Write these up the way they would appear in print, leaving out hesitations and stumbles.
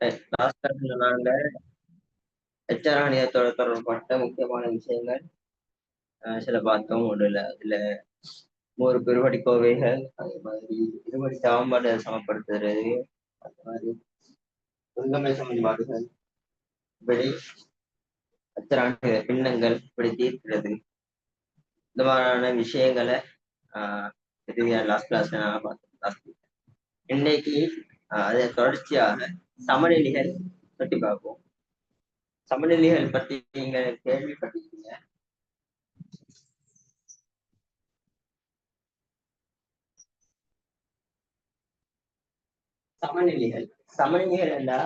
Last கிளாஸ்ல நாங்க எச்சராணியத்தோட தொடர்பட்ட முக்கியமான விஷயங்கள் சில பார்த்தோம். ஒன்றுல அதுல ஒரு பெருவடி கோவைகள், அதே மாதிரி இருபடி சமன்பாடு சமப்படுத்துறது, அது மாதிரி ஒருங்கமை சமன்பாடுகள், இப்படி அச்சராணி பின்னங்கள் இப்படி தீர்க்கிறது, இந்த மாதிரியான விஷயங்களை லாஸ்ட் கிளாஸ்ல நாங்க பார்த்தோம். இன்னைக்கு அதை தொடர்ச்சியாக சமநிலைகள் பற்றி பார்ப்போம். சமநிலைகள் பற்றி நீங்க கேள்விப்பட்டிருக்கீங்க. சமநிலைகள் என்றா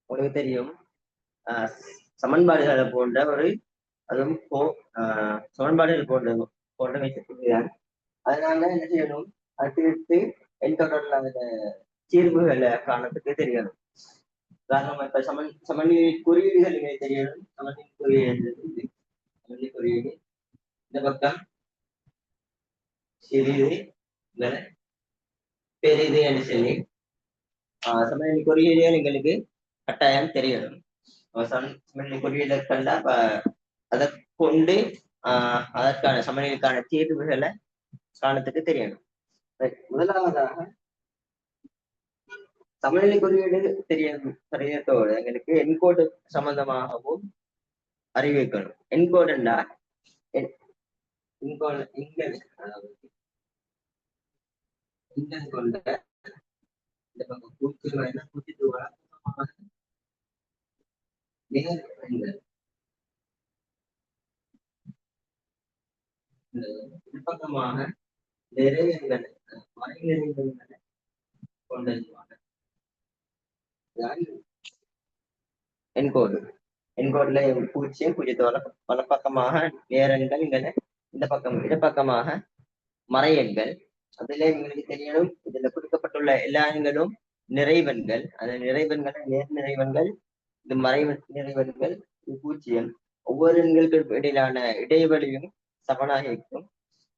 உங்களுக்கு தெரியும், சமன்பாடுகளை போன்ற ஒரு அதுவும் சமன்பாடுகள் போன்ற வைக்கக்கூடியதான். அதனால என்ன செய்யணும், அடுத்து என்கொண்டர்ல தீர்வுகளை காணத்துக்கு தெரியணும். உதாரணமா இப்ப சமநிலை குறியீடுகள் எங்களுக்கு தெரியணும். சமநிலை குறியீடு சமநிலை குறியீடு இந்த பக்கம் சிறிது பெரிது என்று சொல்லி சமநிலை குறியீடுகள் எங்களுக்கு கட்டாயம் தெரியணும். சமநிலை குறியீடு கண்டா அதை கொண்டு அதற்கான சமநிலைக்கான தீர்வுகளை காணத்துக்கு தெரியணும். முதலாவதாக சமநிலை குறியீடு தெரியத்தோடு எங்களுக்கு என்கோடு சம்பந்தமாகவும் அறிவிக்கணும். என்கோடுண்டா கொண்ட இந்த பக்கம் பக்கமாக நிறைவேறுகளை மறைநிறைவுகளை கொண்டிருப்பாங்க. என்கோடுல பூஜ்ஜியத்தோட பலப்பக்கமாக நேரங்கள் இந்த பக்கம் இடப்பக்கமாக மறை எண்கள். அதுல எங்களுக்கு தெரியணும், இதுல கொடுக்கப்பட்டுள்ள எல்லா எண்களும் நிறைவெண்கள். அந்த நிறைவெண்களை நேர் நிறைவெண்கள், இந்த மறை நிறைவெண்கள் பூஜ்ஜியம். ஒவ்வொரு எண்களுக்கு இடையிலான இடைவெளியும் சமனாக இருக்கும்.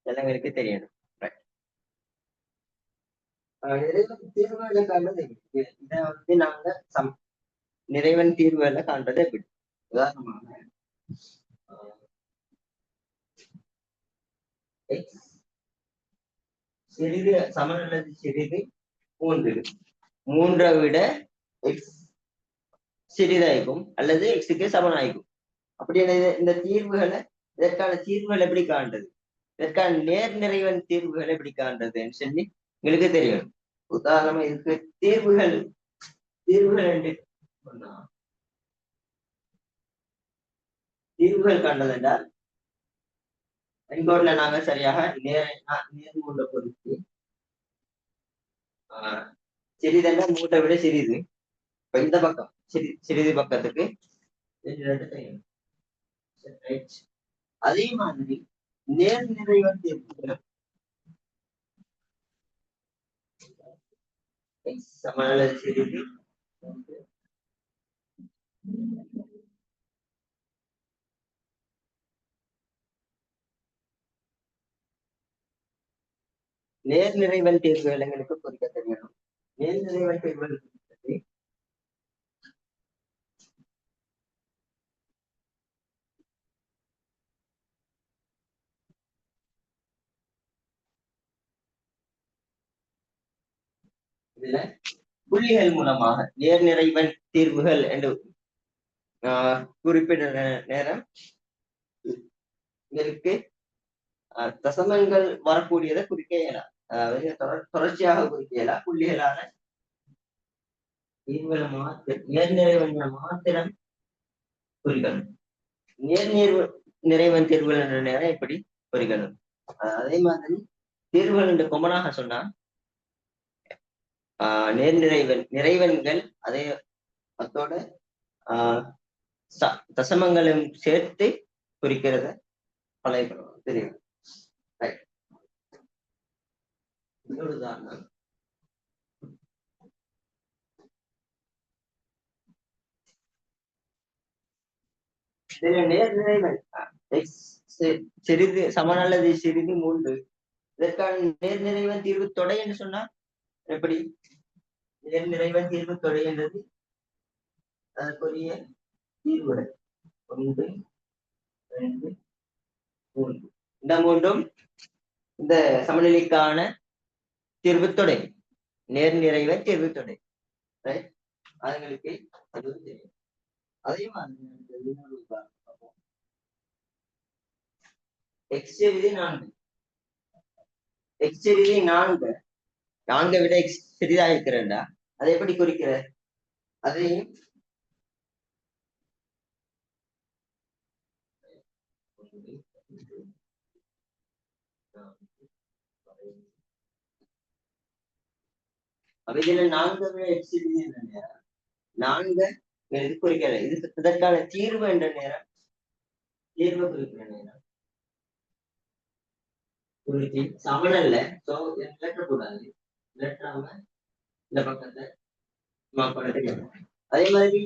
இதெல்லாம் எங்களுக்கு தெரியணும். தீர்வுகளை காண்றது இதை வந்து நாங்க நிறைவன் தீர்வுகளை காண்றது எப்படி? உதாரணமாக சிறிது சமன் அல்லது சிறிது மூன்றை விட எக்ஸ் சிறிதாய்க்கும் அல்லது எக்ஸுக்கு சமனாய்க்கும். அப்படியான இந்த தீர்வுகளை, இதற்கான தீர்வுகள் எப்படி காண்றது, இதற்கான நேர் நிறைவன் தீர்வுகள் எப்படி காண்றதுன்னு சொல்லி எங்களுக்கு தெரியும். உதாரணமா இதுக்கு தீர்வுகள் என்று சொன்னா, தீர்வுகள் காண்றது என்றால் என்கோட்ல நாங்க சரியாக நேர்மூல பொறுத்து சிறிதென்ன மூட்டை விட சிறிது. இப்ப இந்த பக்கம் சிறிது பக்கத்துக்கு அதே மாதிரி நேர் நிறைவன் தீர்வுகள் சமநிலை சிறிது நேர் நிறைவன் தீர்வுகள் எங்களுக்கு குறிக்க தெரியணும். நேர் நிறைவன் தீர்வுகள் இதுல புள்ளிகள் மூலமாக நேர் நிறைவன் தீர்வுகள் என்று குறிப்பிட்ட நேரம் இதற்கு தசமங்கள் வரக்கூடியதை குறிக்க இயலாம். அதாவது தொடர்ச்சியாக குறிக்க இயலாம். புள்ளிகளான தீர்வுகளை நேர் நிறைவன்களை மாத்திரம் குறிக்கணும். நேர் நிறைவன் தீர்வுகள் என்ற நேரம் எப்படி குறிக்கணும். அதே மாதிரி தீர்வுகள் என்று கொமனாக சொன்னா நேர் நிறைவன்கள் அதே அதோட தசமங்களும் சேர்த்து குறிக்கிறத பழகணும். தெரியும். இன்னொரு உதாரணம், நேர் நிறைவன் சிறிது சமன் அல்லது சிறிது 3. இதற்கான நேர் நிறைவன் தீர்வு தொடை என்று சொன்னா எப்படி? நேர் நிறைவன் தீர்வு தொடை என்றது அதற்குரிய தீர்வுகள் 1 2 3 இந்த மூன்றும் இந்த சமநிலைக்கான தீர்வு தொடை நேர் நிறைவ தீர்வு தொடை அதுங்களுக்கு அதுவும் தெரியும். அதே மாதிரி எக்ஸ் விதி 4 எக்ஸ் விதி 4 4 விட எக்ஸ் சிறிதா இருக்கிறதா அதை எப்படி குறிக்கிற அதையும் அப்ப இதுல 4 விட எக்ஸ் விதி என்ற நேரம் 4 இது குறிக்கல இது இதற்கான தீர்வு என்ற நேரம் தீர்வு குறிக்கிற நேரம் குறிச்சி சமனல்ல சோ இழக்கக்கூடாது இழக்காம இந்த பக்கத்தை அதே மாதிரி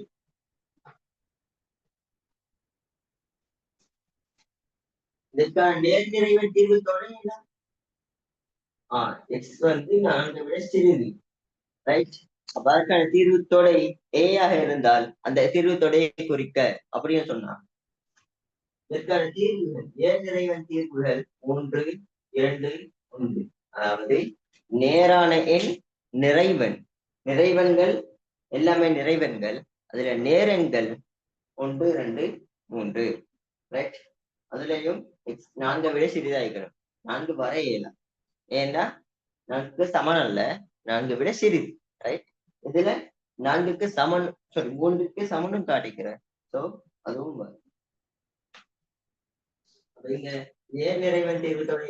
இதற்கான நேர் நிறைவன் தீர்வு தொடங்கல எக்ஸ் வந்து 4 விட சிறிது ரைட் அப்ப அதற்கான தீர்வு தொடை ஏயாக இருந்தால் அந்த தீர்வு தொடையை குறிக்க அப்படின்னு சொன்னான் இதற்கான தீர்வுகள் ஏன் நிறைவன் தீர்வுகள் 3 2 1 அதாவது நேரான எண் நிறைவன் நிறைவன்கள் எல்லாமே நிறைவன்கள் அதுல நேரெண்கள் 1 2 3 ரைட் அதுலயும் 4 விட சிறிதாய்க்கிறோம் 4 வர இயலாம் ஏன்னா 4 சமன் அல்ல 4 விட சிறிது ரைட் இதுல 4க்கு சமன் சாரி 3க்கு சமனும் காட்டிக்கிறேன் சோ அதுவும் வரும் இங்க ஏன் நிறைவன் தீர்வுத்தோட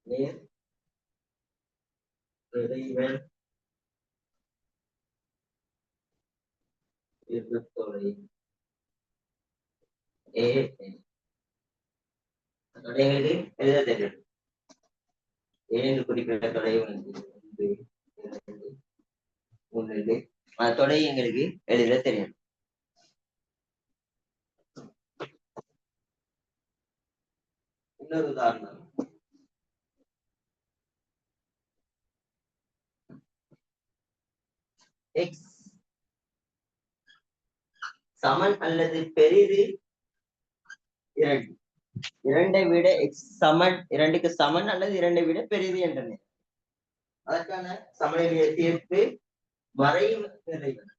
நேர் நிறைவன் தீர்வுத்தோட எங்களுக்கு எழுத தெரியும் ஏழு குறிப்பிட்ட தொடை வந்து 1 2 3 தொடை எங்களுக்கு எழுத தெரியும் இன்னொரு உதாரணம் எக்ஸ் சமன் அல்லது பெரிது 2 2 விட எக்ஸ் சமன் 2க்கு சமன் அல்லது 2 விட பெரிது என்ற அதற்கான சமநிலையை தீர்த்து வரைவு நிறைவன்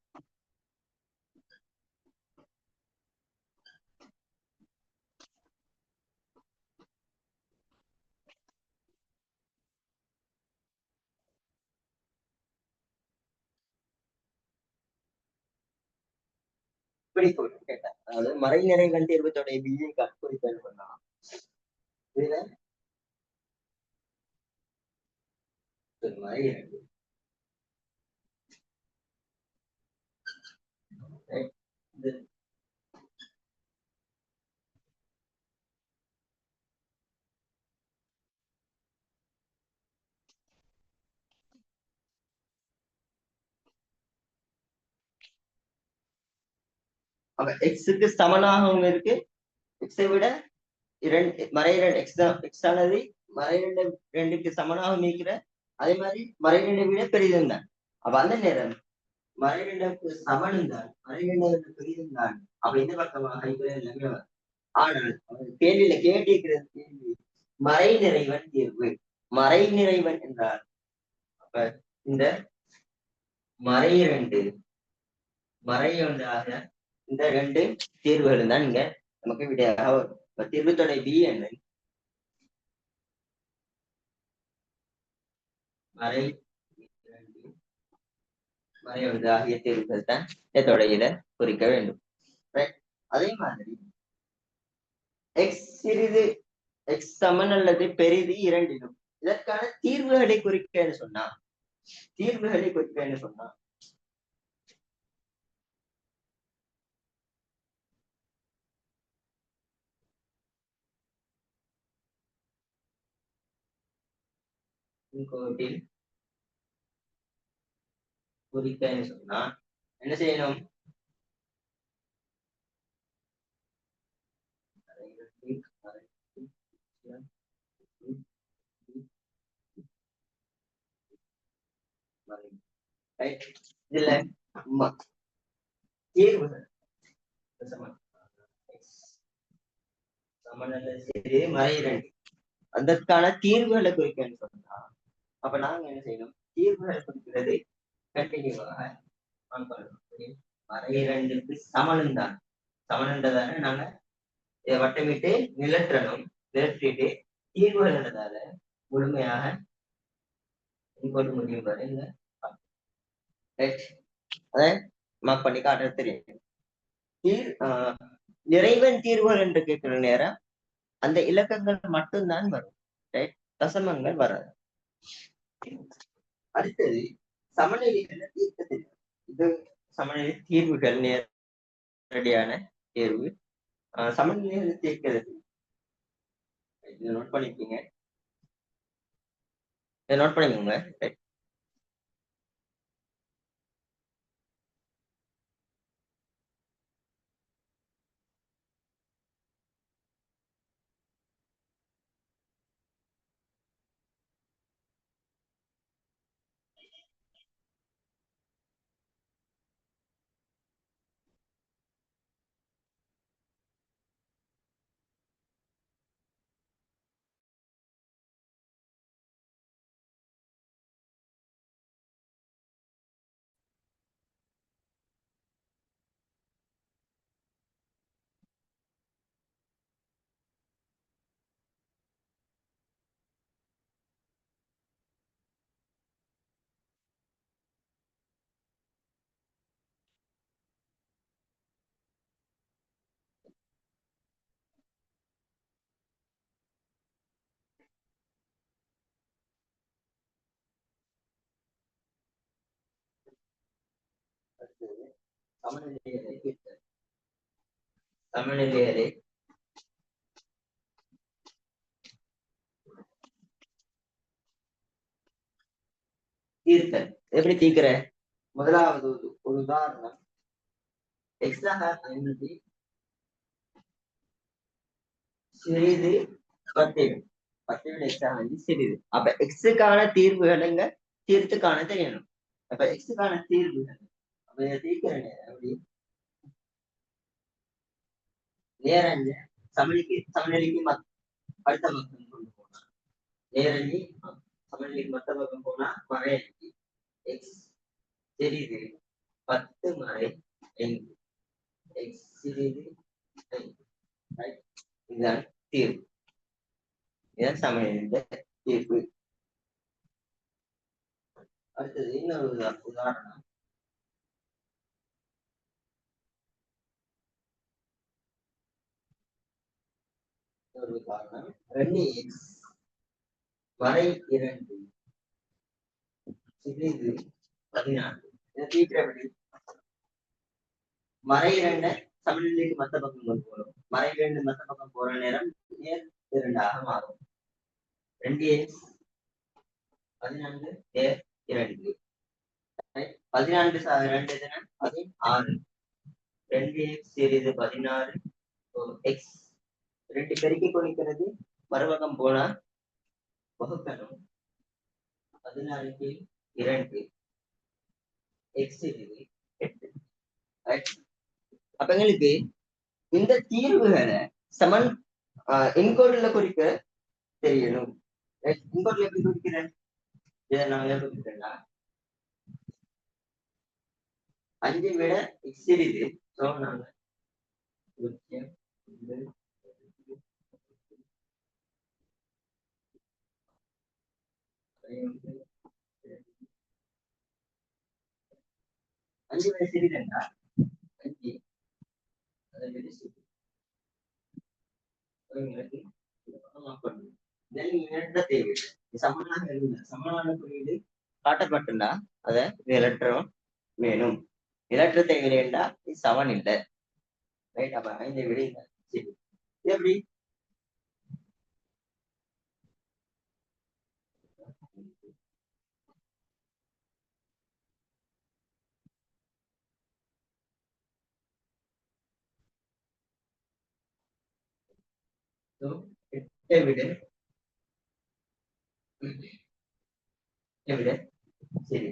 இப்படி கேட்டேன் அதாவது மறை நிறைவன் தீர்வுத்தோடைய பிஜை குறித்தல் பண்ணலாம் இதுல மறை 2 அப்ப எக்ஸுக்கு சமனாகவும் இருக்கு எக்ஸை விட மறை 2 எக்ஸ் தான் எக்ஸ் ஆனது மறை 2க்கு சமனாகவும் இருக்கிற அதே மாதிரி மறை 2 விட பெரிதும் தான் அப்ப அந்த நேரம் மறை 2க்கு சமனும் தான் மறை 2 பெரிதும் தான் அப்ப இந்த பக்கமாக எல்லாமே ஆனால் கேள்வியில கேட்டிருக்கிறது கேள்வி மறை நிறைவன் தீர்வு மறை நிறைவன் என்றார் அப்ப இந்த மறை 2 மறை 1 இந்த 2 தீர்வுகள் தான் இங்க நமக்கு விடையாக வரும் தீர்வு தொடை பி என்ன மறை 2 மறை 1 ஆகிய தீர்வுகள் தான் தொடையில குறிக்க வேண்டும் அதே மாதிரி எக்ஸ் சிறிது எக்ஸ் சமன் அல்லது பெரிது 2 இதற்கான தீர்வுகளை குறிக்க சொன்னா தீர்வுகளை குறிக்க சொன்னா கோட்டில் குறிக்க சொன்னா என்ன செய்யணும் ரைட். இதுல தீர்வுகள் சமநிலை சரி மறையிரண்டு அதற்கான தீர்வுகளை குறிக்கன்னு சொன்னா அப்ப நாங்க என்ன செய்யணும்? தீர்வுகளை குறிக்கிறது கண்டினியூவாக மறையிரண்டுக்கு சமணம் தான். சமணன்றதால நாங்க இதை வட்டமிட்டு நிலற்றணும். நிலற்றிட்டு தீர்வுகள்ன்றதால முழுமையாக போட்டு முடியும் பாருங்க. அதை மார்க் பண்ணி காட்ட தெரியும். நிறைவன் தீர்வுகள் என்று கேட்கிற நேரம் அந்த இலக்கங்கள் மட்டும்தான் வரும். தசமங்கள் வராது. அடுத்தது சமநிலைகளை தீர்க்க தெரியும். இது சமநிலை தீர்வுகள் நேரடியான தேர்வு. சமநிலைகளை தீர்க்கிறது இதை நோட் பண்ணிக்கீங்க. இதை நோட் பண்ணிக்கோங்க. சமநிலைகளை தீர்த்தல். சமநிலைகளை தீர்த்தல் எப்படி தீர்க்கிற? முதலாவது ஒரு உதாரணம் எக்ஸ்ட்ரா ஐநூத்தி சிறிது 10 10 எக்ஸ்ட்ரா சிறிது. அப்ப எக்ஸுக்கான தீர்வுகளுங்க தீர்த்து காண தெரியணும். அப்ப எக்ஸுக்கான தீர்வுகள் அப்ப தீர்க்கிற நேரம் எப்படி நேரங்க சமநிலைக்கு அடுத்த பக்கம் கொண்டு போனா நேரடி சமநிலைக்கு மற்ற பக்கம் போனா மறையடி எக்ஸ் சிறிது 10 மறை 5 எக்ஸ் சிறிது 5. இதுதான் தீர்வு. இதுதான் சமநிலை தீர்வு. அடுத்தது இன்னொரு உதாரணம் உதாரணம் 2x வரை 2 சிறிது 14. இதை தீர்க்கிறபடி மறை 2 சமநிலைக்கு மத்த பக்கம் கொண்டு போகணும். மறை 2 மத்த பக்கம் போற நேரம் நேர் 2 மாறும். 2x 14 நேர் 2 14 2 எதுனா அது 6. 2x சிறிது 16 எக்ஸ் 2 பெருக்கி கொடுக்கிறது மறுபக்கம் போனா வகுக்கணும். 16க்கு 2 எக்ஸ் சிறிது 8. அப்ப எங்களுக்கு இந்த தீர்வுகளை சமன் என்கோடுல குறிக்க தெரியணும். என்கோடுல எப்படி குறிக்கிறேன்? இதை நாங்க குறிக்கிறேன்னா 5 விட எக்ஸ் சிறிது நாங்க 5 விட சிறிதுன்னா 5 அதை விட சிறிது தேவை சமனாக இருந்த சமனான குறியீடு காட்டப்பட்டுள்ளா அதை நிலற்றம் வேணும். நிலற்ற தேவையில்லைண்டா சமன் இல்லை. ரைட். அப்ப 5 விட சரி எப்படி விட சரி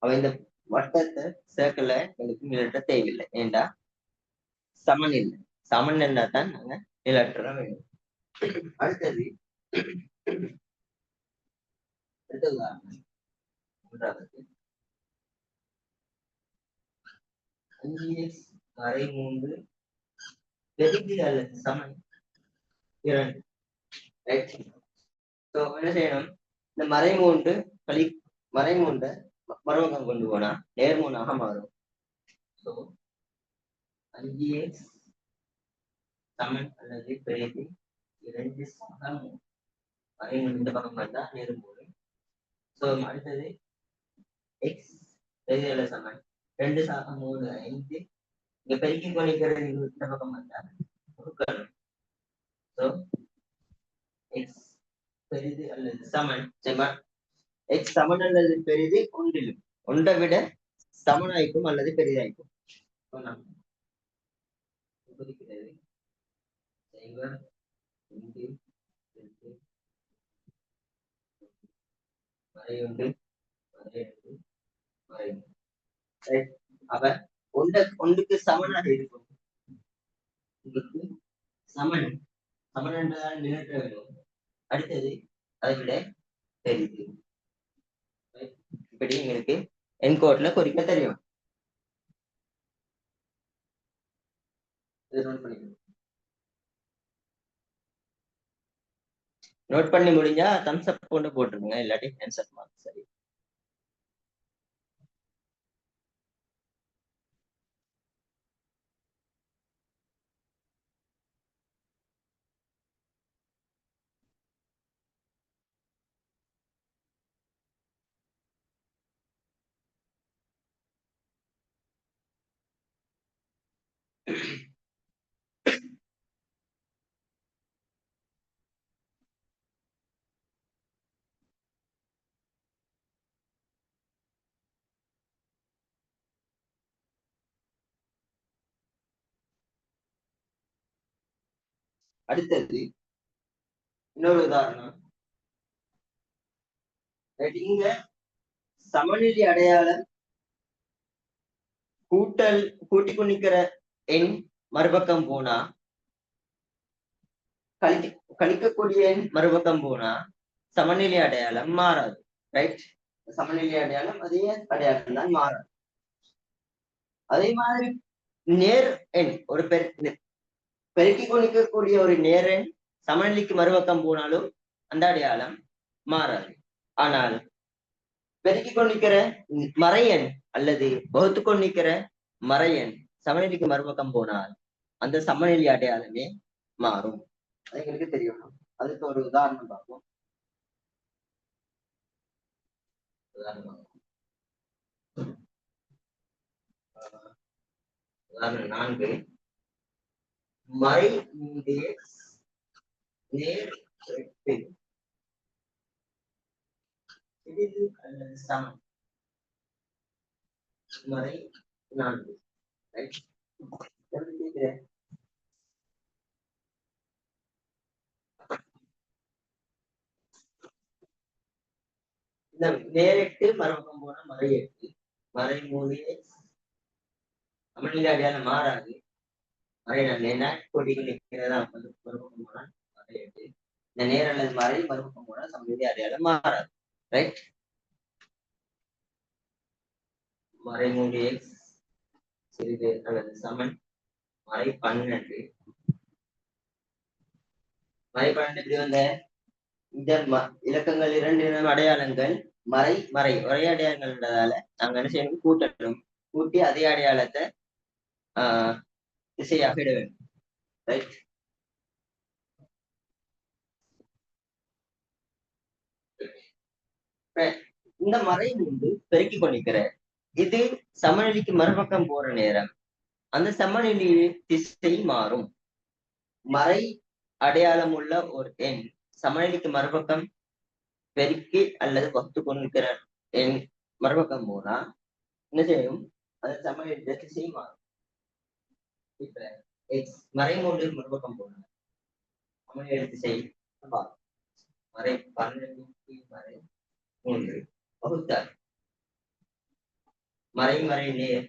அவ இந்த வட்டத்தை சேர்க்கல எங்களுக்கு நிலட்ட தேவையில்லை. ஏண்டா சமன் இல்லை. சமன் இருந்தா தான் நாங்க நிலற்ற வேணும். அடுத்தது உதாரணம் மூன்றாவது 5x வரை 3 பெருக்கி அல்லது சமன் 2. என்ன செய்யணும்? இந்த மறைமூன்று மறைமூன்றை மறுபக்கம் கொண்டு போனா நேர்மூணாக மாறும். 5x சமன் அல்லது பெருக்கி 2 சமம் மறைமூன்று இந்த பக்கம் வந்தா நேர்மூணு. அடுத்தது x பெருக்கி அல்லது சமன் 2 சமம் 3 5 இங்க பெருக்கி கொண்டிருக்கிறது இந்த பக்கம் வந்தா வகுக்கணும். x பெரிது அல்லது சமன் x சமன் அல்லது பெரிது ஒன்றிலும் ஒன்றை விட சமனாய்க்கும் அல்லது பெரிதாய்க்கும் குறிக்கிறது. அவ ஒன்றுக்கு சமனாக இருக்கும். சமன் சமன் என்றால் நிலற்ற வேண்டும். அடுத்தது அதை விட பெரிது. இப்படி எங்களுக்கு என்கோட்ல குறிக்க தெரியும். நோட் பண்ணி முடிஞ்சா தம்ஸ் அப் கொண்டு போட்டுருங்க, இல்லாட்டி ஆன்சர் மார்க் சரி. அடுத்தது இன்னொரு உதாரணம். இங்க சமநிலை அடையாளம் கூட்டி கொண்டிருக்கிற எண் மறுபக்கம் போனா கழிக்கக்கூடிய எண் மறுபக்கம் போனா சமநிலை அடையாளம் மாறாது. ரைட்? சமநிலை அடையாளம் அதே அடையாளம் தான் மாறாது. அதே மாதிரி நேர் எண் ஒரு பெருக்கி கொண்டிருக்கக்கூடிய ஒரு நேர் எண் சமநிலைக்கு மறுபக்கம் போனாலும் அந்த அடையாளம் மாறாது. ஆனால் பெருக்கி கொண்டிருக்கிற மறையன் அல்லது வகுத்து கொண்டிருக்கிற மறையன் சமநிலைக்கு மறுபக்கம் போனால் அந்த சமநிலை அடையாளமே மாறும். அது எங்களுக்கு தெரியும். அதுக்கு ஒரு உதாரணம் பார்ப்போம். உதாரணம் 4. மறை நேர் 8 அல்லது சமன் மறை 4. இந்த நேர் 8 மறுபக்கம் போனா மறை 8 மறை 3 சமநிலை அடையாளம் மாறாது. மறை 4 என்ன கொடிகள் நிற்கிறதா மறுபக்கம் போனா மறை 8 இந்த நேர் அல்லது மறை மறுபக்கம் போனா சமநிலை அடையாளம் மாறாது. ரைட்? மறை 3x சிறிது அல்லது சமன் மறை 12. மறை 12 எப்படி வந்த இந்த இலக்கங்கள் 2 அடையாளங்கள் மறை ஒரே அடையாளங்கள்ன்றதால நாங்க என்ன செய்யணும்? கூட்டணும். கூட்டி அதே அடையாளத்தை திசையாக இட வேண்டும். ரைட்? இந்த மறை வந்து பெருக்கி கொண்டிருக்கிற இது சமநிலைக்கு மறுபக்கம் போற நேரம் அந்த சமநிலை திசை மாறும். மறை அடையாளம் உள்ள ஒரு எண் சமநிலைக்கு மறுபக்கம் பெருக்கி அல்லது வகுத்து கொண்டிருக்கிற எண் மறுபக்கம் போனா என்ன செய்யும்? அந்த சமநிலை திசை மாறும். இப்ப மறை 3 மறுபக்கம் போனா சமநிலை திசை மறை 12 மறை 3 வகுத்தால் மறை மறை நேர்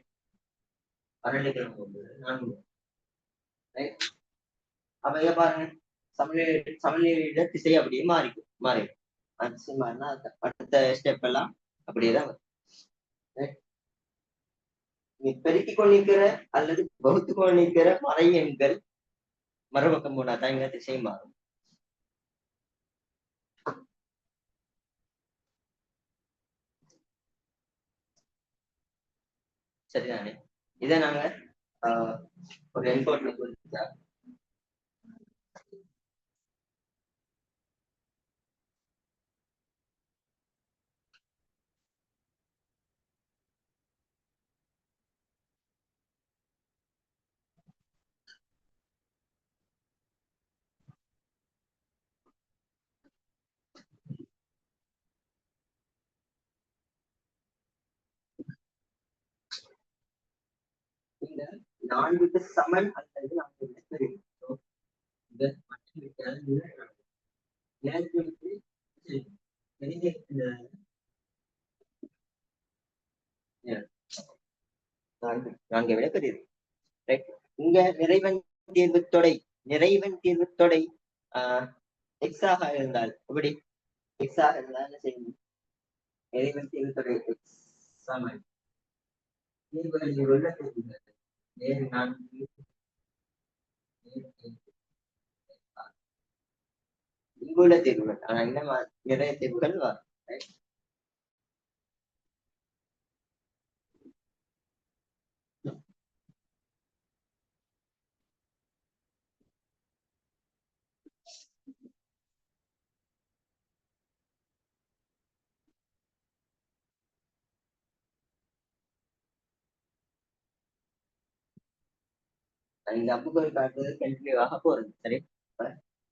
12 4. அப்ப இங்க பாருங்க, சமநிலையில திசை அப்படியே மாறிடும். திசை மாறினா அடுத்த ஸ்டெப் எல்லாம் அப்படியேதான் வரும். நீ பெருக்கிக் கொண்டிருக்கிற அல்லது வகுத்து கொண்டிருக்கிற மறை எண்கள் மறுபக்கம் போனா தான் இங்க திசை மாறும். சரிதானே? இதை நாங்க ஒரு என்கோட்ல குறிச்சா இந்த 4க்கு சமன் அல்லது 4 பெருக்கல் இந்த மற்றும் நேரத்திற்கு நான்கு விட பெரியது. இங்க நிறைவன் தீர்வு தொடை எக்ஸ் ஆக இருந்தால் எப்படி எக்ஸ் ஆக இருந்தால் என்ன செய்யணும்? நிறைவன் தீர்வு தொடை எக்ஸ் சமன் தீர்வுகளில் உள்ள தீர்வுகள் வேறு 4 இங்குள்ள தீர்வுகள். ஆனா என்ன நிறைய தீர்வுகள் வரும். இந்த அம்புக்குறி காட்டுறது கண்டினியூவாக போறது. சரி,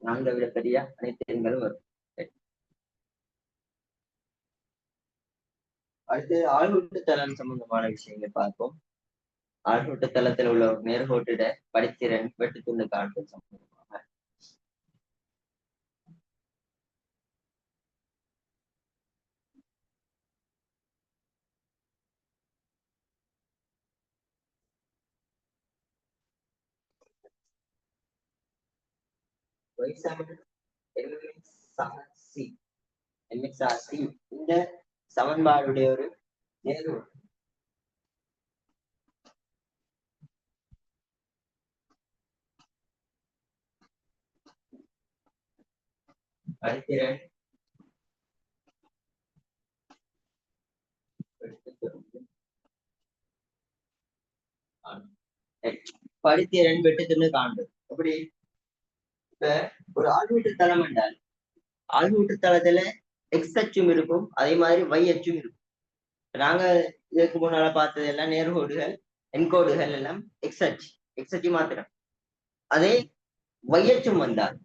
4 விட பெரிய அனைத்து எண்களும் வரும். அடுத்து ஆழ்வுட்டு தளம் சம்பந்தமான விஷயங்கள் பார்ப்போம். ஆழ்வுட்டு தளத்தில் உள்ள ஒரு நேர்கோட்டிட படித்திறன் வெட்டு துண்டு காட்டுதல் சம்பந்தமாக இந்த சமன்பாடுடைய ஒரு நேர்கோட்டு. படித்திறன் படித்திறன் வெட்டுத்துன்னு காண்பது. எப்படி இப்ப ஒரு ஆழ்வீட்டு தளம் என்றால் ஆழ்வீட்டு தளத்துல எக்ஸ் அச்சும் இருக்கும், அதே மாதிரி y அச்சும் இருக்கும். நாங்க இதற்கு முன்னால பார்த்தது எல்லாம் நேர்கோடுகள் என்கோடுகள் எல்லாம் எக்ஸ் அச்சு மாத்திரம். அதே y அச்சும் வந்தால்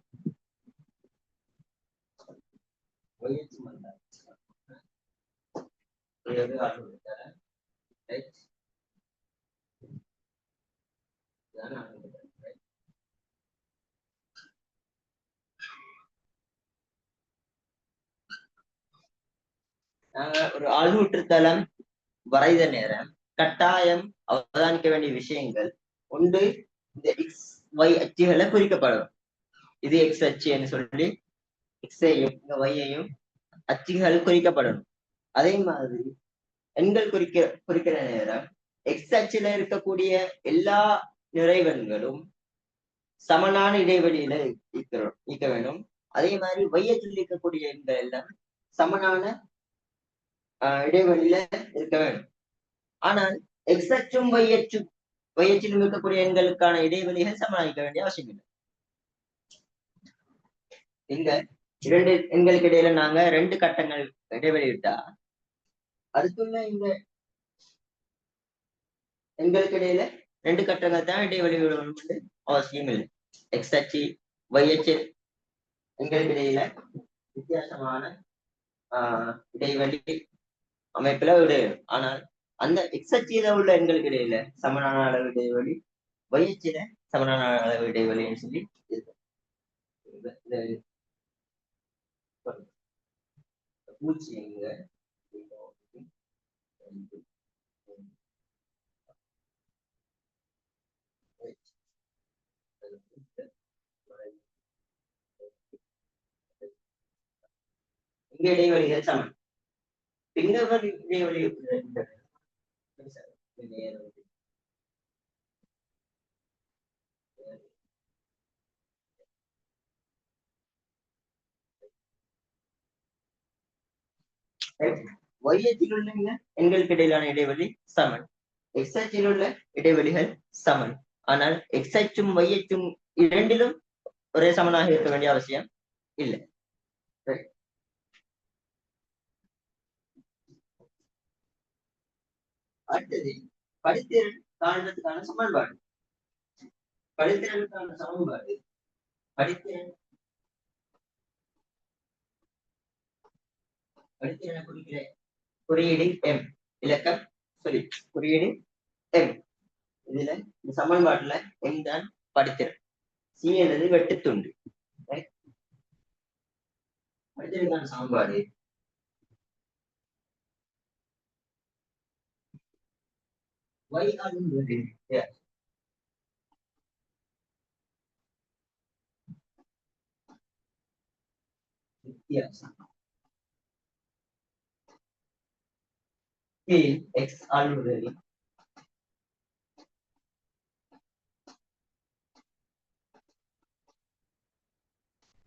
நாங்க ஒரு ஆழ்நூற்றுத்தளம் வரைத நேரம் கட்டாயம் அவதானிக்க வேண்டிய விஷயங்கள் ஒன்று, இந்த எக்ஸ் ஒய் அச்சுகளை குறிக்கப்படும். இது எக்ஸ் அச்சுன்னு சொல்லி எக்ஸையும் இந்த ஒய்யையும் அச்சுகள் குறிக்கப்படணும். அதே மாதிரி எண்கள் குறிக்கிற நேரம் எக்ஸ் அச்சுல இருக்கக்கூடிய எல்லா நிறைவெண்களும் சமனான இடைவெளியில இருக்க வேண்டும். அதே மாதிரி y அச்சில் இருக்கக்கூடிய எண்கள் எல்லாம் சமனான இடைவெளியில இருக்க வேண்டும். ஆனால் எக்ஸ் அச்சும் y அச்சிலும் இருக்கக்கூடிய எண்களுக்கான இடைவெளிகள் சமனாக வேண்டிய அவசியம் இல்லை. இங்க 2 எண்களுக்கு இடையில நாங்க 2 கட்டங்கள் இடைவெளி விட்டா அதுக்குள்ள இந்த எண்களுக்கு இடையில 2 கட்டங்கள் தான் இடைவெளி விடணும்னு அவசியம் இல்லை. எக்ஸ் அச்சு y அச்சு எண்களுக்கு இடையில வித்தியாசமான இடைவெளி அமைப்புல விடையும். ஆனால் அந்த எக்ஸ் அச்சில உள்ள எண்களுக்கு இடையில சமனான அளவு இடைவெளி y அச்சில சமனான அளவு இடைவெளின்னு சொல்லி இருக்கு. பூஜ்ஜியங்கள் இங்க இடைவெளிகள் சமன். பின்னவர் இடைவெளி y அச்சில் உள்ள எண்களுக்கு இடையிலான இடைவெளி சமன். x அச்சில் உள்ள இடைவெளிகள் சமன். ஆனால் x அச்சும் y அச்சும் இரண்டிலும் ஒரே சமனாக இருக்க வேண்டிய அவசியம் இல்லை. அடுத்தது படித்திறன் காரணத்துக்கான சமன்பாடு. படித்திறனுக்கான சமன்பாடு படித்திறன் குறிக்கிற குறியீடு எம் இலக்கம் சொல்லி குறியீடு எம். இதுல இந்த சமன்பாட்டுல எம் தான் படித்திறன், சி என்பது வெட்டுத்துண்டு. படித்திறனுக்கான சமன்பாடு y ஆகும்போது வித்தியாசம் x ஆகும்போது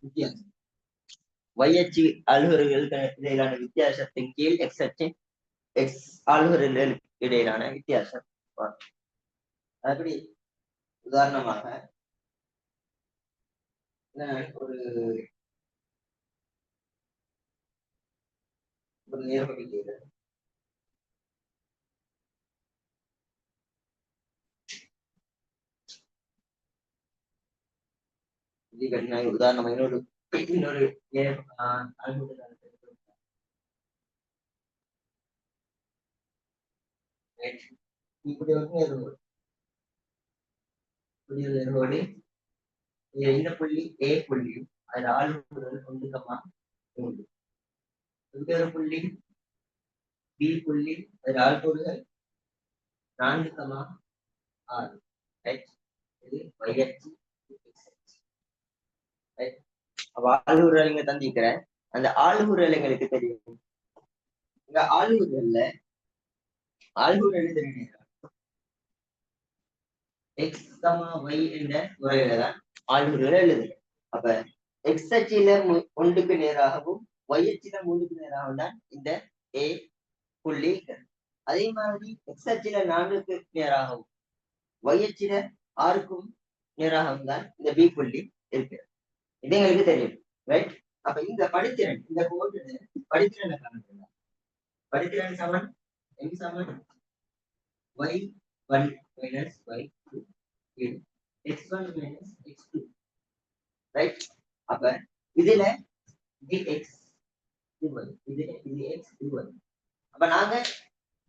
வித்தியாசம் y அச்சு அலுவலர்களுக்கு இடையிலான வித்தியாசத்தின் கீழ் x அச்சு x அலுவலர்களுக்கு இடையிலான வித்தியாசம். அப்படி உதாரணமாக ஒரு நேர்வழிகள் உதாரணமா இன்னொரு இப்படி ஒரு இந்த புள்ளி ஏ புள்ளியும் அதில் ஆளுநர்கள் 1,3. ஒரு புள்ளி பி புள்ளி அதில் ஆள்கோடுகள் 4,6. இது y அச்சு. ஆளுநர்கள் இங்க தந்திக்கிறேன். அந்த ஆளுநர்கள் எங்களுக்கு தெரியும். இங்க ஆளுநர்கள்ல ஆளுநர்கள் தெரியும் x, y என்ற முறையில தான் ஆளுநர்கள் எழுது. அப்ப x அச்சில 1க்கு நேராகவும் y அச்சில 3க்கு நேராகவும் தான் இந்த a புள்ளி. அதே மாதிரி x அச்சில 4க்கு நேராகவும் y அச்சில 6க்கும் நேராகவும் தான் இந்த b புள்ளி இருக்கு. இது எங்களுக்கு தெரியும், ரைட்? அப்ப இந்த படித்திறன் இந்த கோடு படித்திறனை காணலாம். படித்திறன் சமன் m சமன் y1 minus y2 x1 minus x2, right? அப்ப இதுல இது x இது y, இது x இது y. அப்ப நாங்க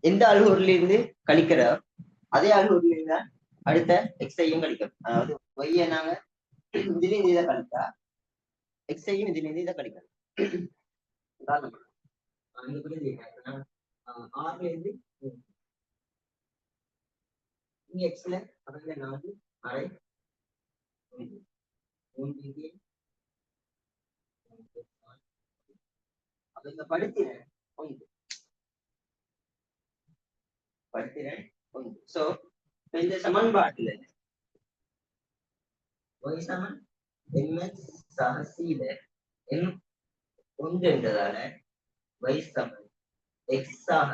எந்த அலுவலில் இருந்து கழிக்கிற அதே அலுவலில் இருந்து அடுத்த x-ஐயும் கழிக்கிறோம். அதாவது y நாங்க இதிலிருந்து இதை கழித்தா x-ஐயும் இதிலிருந்து இதை கழிக்கிறோம். உதாரணம் ஆறுல இருந்து எக்ஸ்ல 4 அரை 3. அப்ப இந்த படித்திறன் 1. படித்திறன் 1. சோ இந்த சமன்பாட்டுல y சமன் mx சக c ல m 1 என்றதால y சமன் x ஆக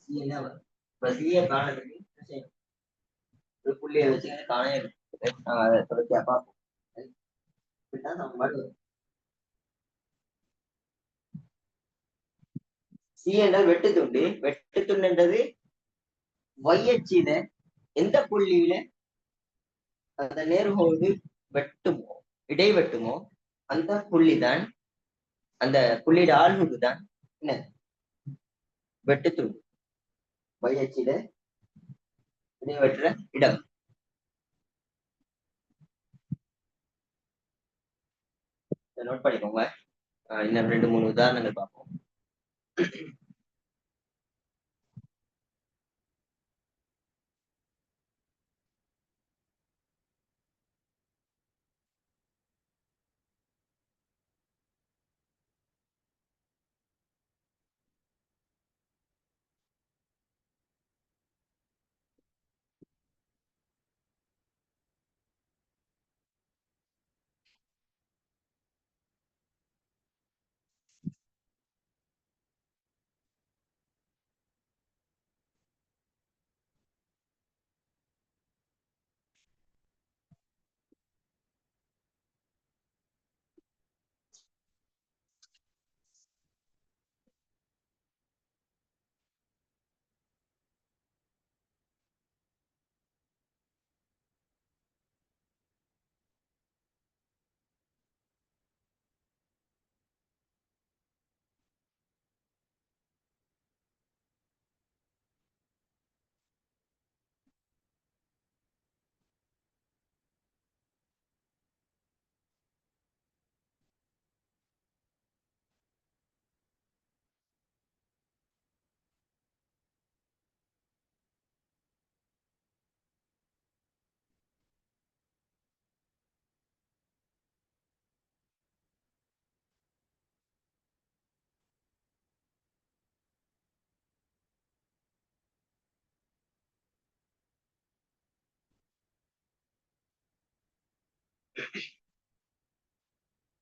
c என வரும். இப்ப c ஐ காணதுக்கு ஒரு புள்ளியை வச்சு காண அதை தொடர்ச்சியா பார்ப்போம். இப்படித்தான் சமன்பாடு வரும். சி என்றால் வெட்டுத்துண்டு. வெட்டுத்துண்டு என்றது y அச்சில எந்த புள்ளியில அந்த நேர்கோடு வெட்டுமோ இடைவெட்டுமோ அந்த புள்ளிதான், அந்த புள்ளியோட ஆள்முடு தான் என்ன வெட்டுத்துண்டு. y அச்சில இடைவெட்டுற இடம். நோட் பண்ணிக்கோங்க. இன்னும் 2-3 உதாரணங்கள் பார்ப்போம்.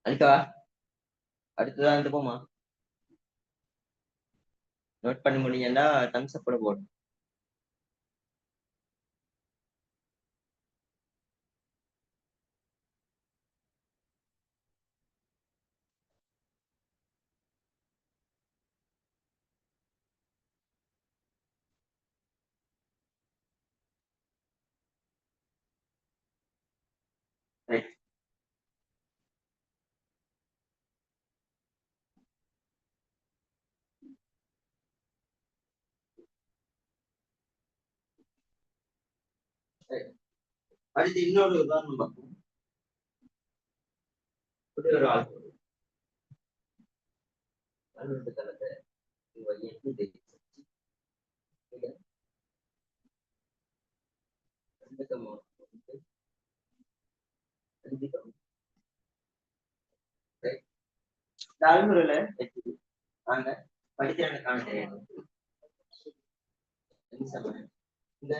அழிக்கவா? அடுத்ததான் இந்த போமா நோட் பண்ணி முடிஞ்சா தம்ஸ் அப் கூட போடும். ரைட். அடுத்து இன்னொரு உதாரணம் பார்ப்போம். இப்படி ஒரு ஆள் பன்னிரண்டு தளத்தை எட்டு தெரியும் ரெண்டு கம்மா அஞ்சு கம்மா இந்த அலுவலில் வச்சு நாங்க படிக்கிறாங்க காண தெரியாது. இந்த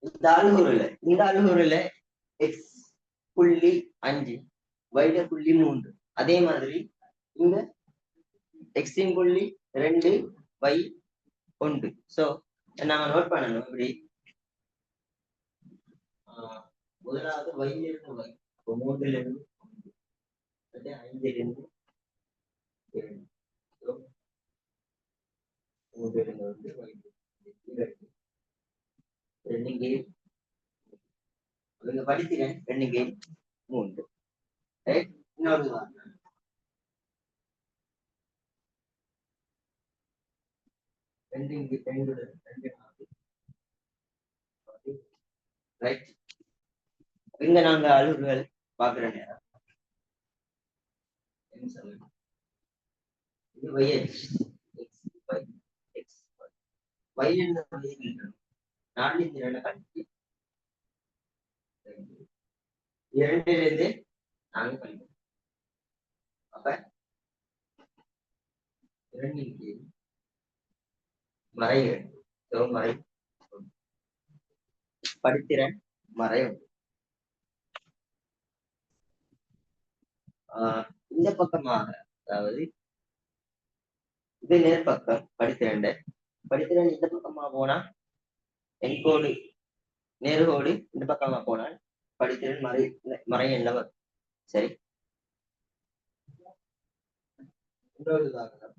இந்த அலுகுறில எக்ஸ் புள்ளி 5 வைட புள்ளி 3 அதே மாதிரி இந்த எக்ஸின் புள்ளி 2 y 1. சோ நாங்க நோட் பண்ணணும் இப்படி முதலாவது y இருந்து y 3 இருந்து 5 இருந்து 3 இருந்து வந்து ரெண்டு கேம் அவங்க படிக்கிறேன் ரெண்டு கேம் 3. இன்னொரு ரெண்டு ரெண்டு ரெண்டு ரைட். இங்க நாங்க அலுவல்கள் பாக்குற நேரம் இது நாலு கழிச்சு 2 இருந்து நாங்க கழிப்போம். அப்ப 2 மறை 2 மறை படித்திறன் மறை. இந்த பக்கமாக அதாவது இது நேர்பக்கம் படித்திரண்ட படித்திறன் இந்த பக்கமா போனா என்கோடு நேர்கோடு இந்த பக்கமா போனால் படித்திறன் மறை என்னவர். சரி, இன்னொரு உதாரணம்.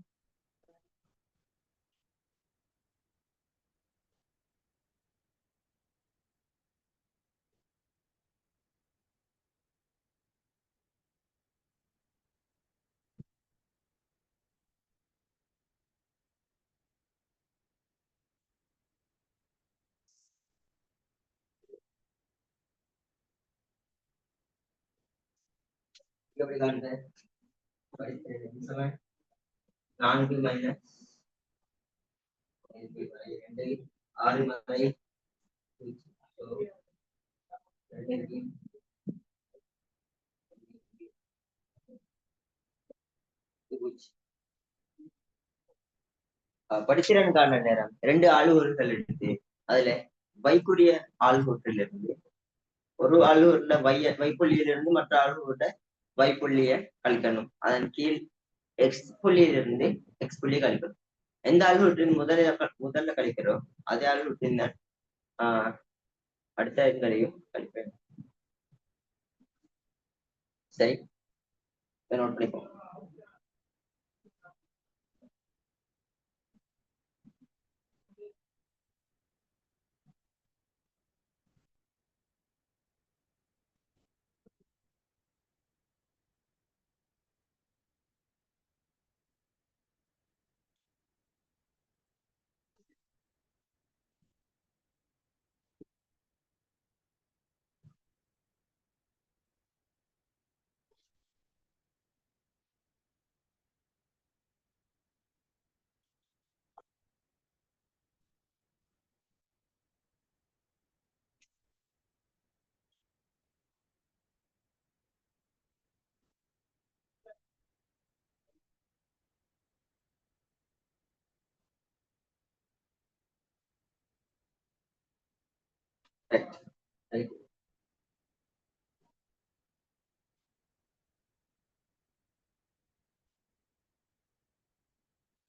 எப்படி காண்க 4 மைனஸ் 6 வரை படித்திறனுக்கான நேரம் 2 ஆளுவர்கள் எடுத்து அதுல வைக்குரிய ஆள்கூற்றில் இருந்து ஒரு ஆளுவர்ல வைப்புள்ளியிலிருந்து மற்ற ஆளுவர்கிட்ட வைப்புள்ளிய கழிக்கணும். அதன் கீழ் எக்ஸ் புள்ளியிலிருந்து எக்ஸ் புள்ளி கழிக்கணும். எந்த ஆளுவற்றின் முதல்ல கழிக்கிறோம் அதே ஆளுவற்றின் அடுத்த எண்களையும் கழிப்பேன். சரி, நோட் பண்ணிப்போம்.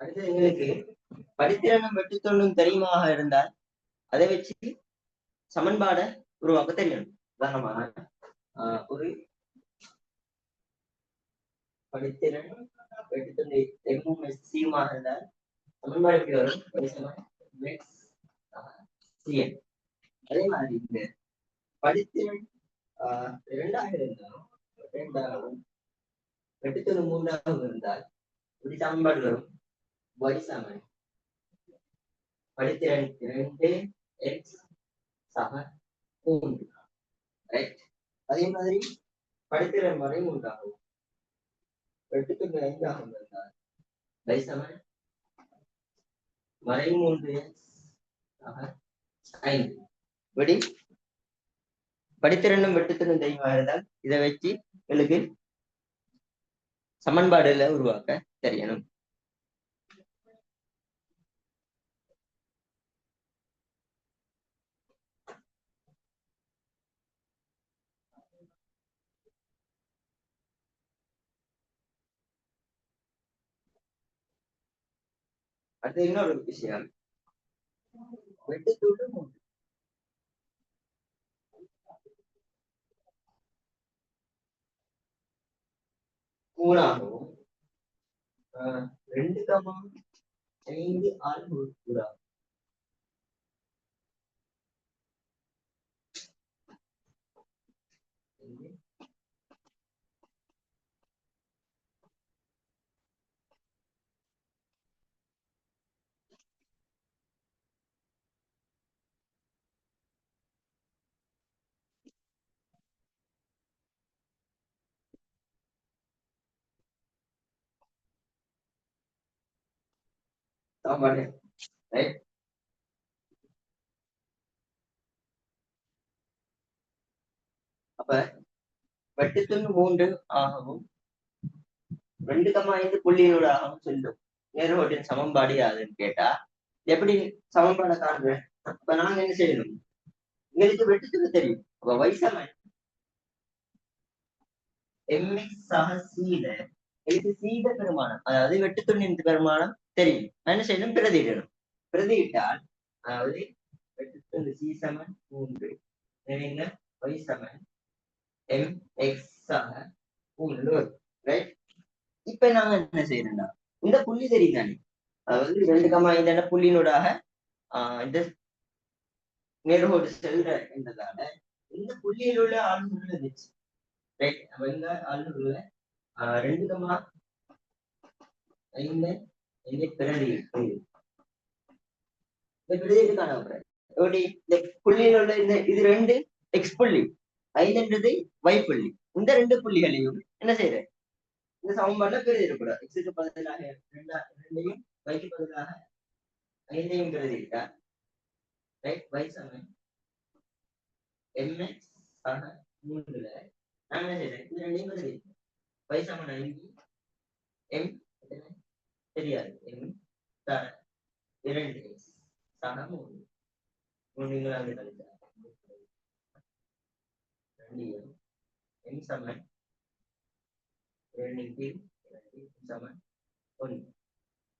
அடுத்து எங்களுக்கு படித்திறனும் வெட்டுத்தொண்ணும் தெரியுமாக இருந்தால் அதை வச்சு சமன்பாட உருவாக்க தெரியணும். உதாரணமாக ஒரு படித்திறன் வெட்டுத்தொண்டு எம்மும் சியுமாக இருந்தால் சமன்பாடு எப்படி வரும்? அதே மாதிரி இந்த படித்திறன் 2ஆக இருந்தாலும் 2ஆகவும் வெட்டுத்தொண்டு 3ஆகவும் இருந்தால் இப்படி சமன்பாடு வரும். y சமன் படித்திறன் 2 x சம 3. ரைட். அதே மாதிரி படித்திறன் வரை 3ஆகும் வெட்டுத்தொண்டு 5ஆகவும் இருந்தால் y சமன் வரை 3 x சம 5. இப்படி படித்திறனும் வெட்டுத்திறனும் தெரியுமா இருந்தால் இதை வச்சு எங்களுக்கு சமன்பாடுல உருவாக்க தெரியணும். அடுத்து இன்னொரு விஷயம், வெட்டுத்தூண்டு 3ஆகவும் 2,5 ஆள்கூறாகும். அப்ப வெட்டுத்துண்டு 3 ஆகவும் 2,5 புள்ளியூடாகவும் செல்லும் நேர்கோட்டின் சமன்பாடு யாதுன்னு கேட்டா எப்படி சமன்பாடை காண்றேன்? அப்ப நாங்க என்ன செய்யணும்? எங்களுக்கு வெட்டுத்துண்டு தெரியும். அப்ப வைசமன் mx சக சீத எனக்கு சீத பெருமானம், அதாவது வெட்டுத்துண்டின் பெருமானம் தெரியும். என்ன செய்யணும்? பிரதியிடணும். பிரதியிட்டால் அதாவது வெட்டுத்துண்டு சி சமன் 3 y சமன் mx சக 3. ரைட். இப்ப நாங்க என்ன செய்யணும்னா இந்த புள்ளி தெரியுதானே, அதாவது 2,5 புள்ளியினூடாக இந்த நேர்கோடு செல்ற என்றதால இந்த புள்ளியில் உள்ள ஆளுநர்கள் இருந்துச்சு. ரைட். அப்ப இந்த ஆளுநர்ல 2,5 பிரதியிட்டு இந்த பிரதியிட்டு காணப்படுற எப்படி இந்த புள்ளியில் உள்ள இது 2 எக்ஸ் புள்ளி, 5 y புள்ளி, இந்த 2 புள்ளிகளையும் என்ன செய்யற இந்த சமன்பாடுல பெருதி இருக்கக்கூடாது. எக்ஸுக்கு பதிலாக ரெண்டையும் வைக்கு பதிலாக 5ஐயும் பெருதிட்டா ரைட் y சமன் mx ஆக 3ல நான் என்ன செய்றேன், இது ரெண்டையும் பெருதிட்டேன். y சமன் 5 m தெரியாது m தர 2x சம 3 3 கழிச்சா 2m m சமன் 2 சமன் 1.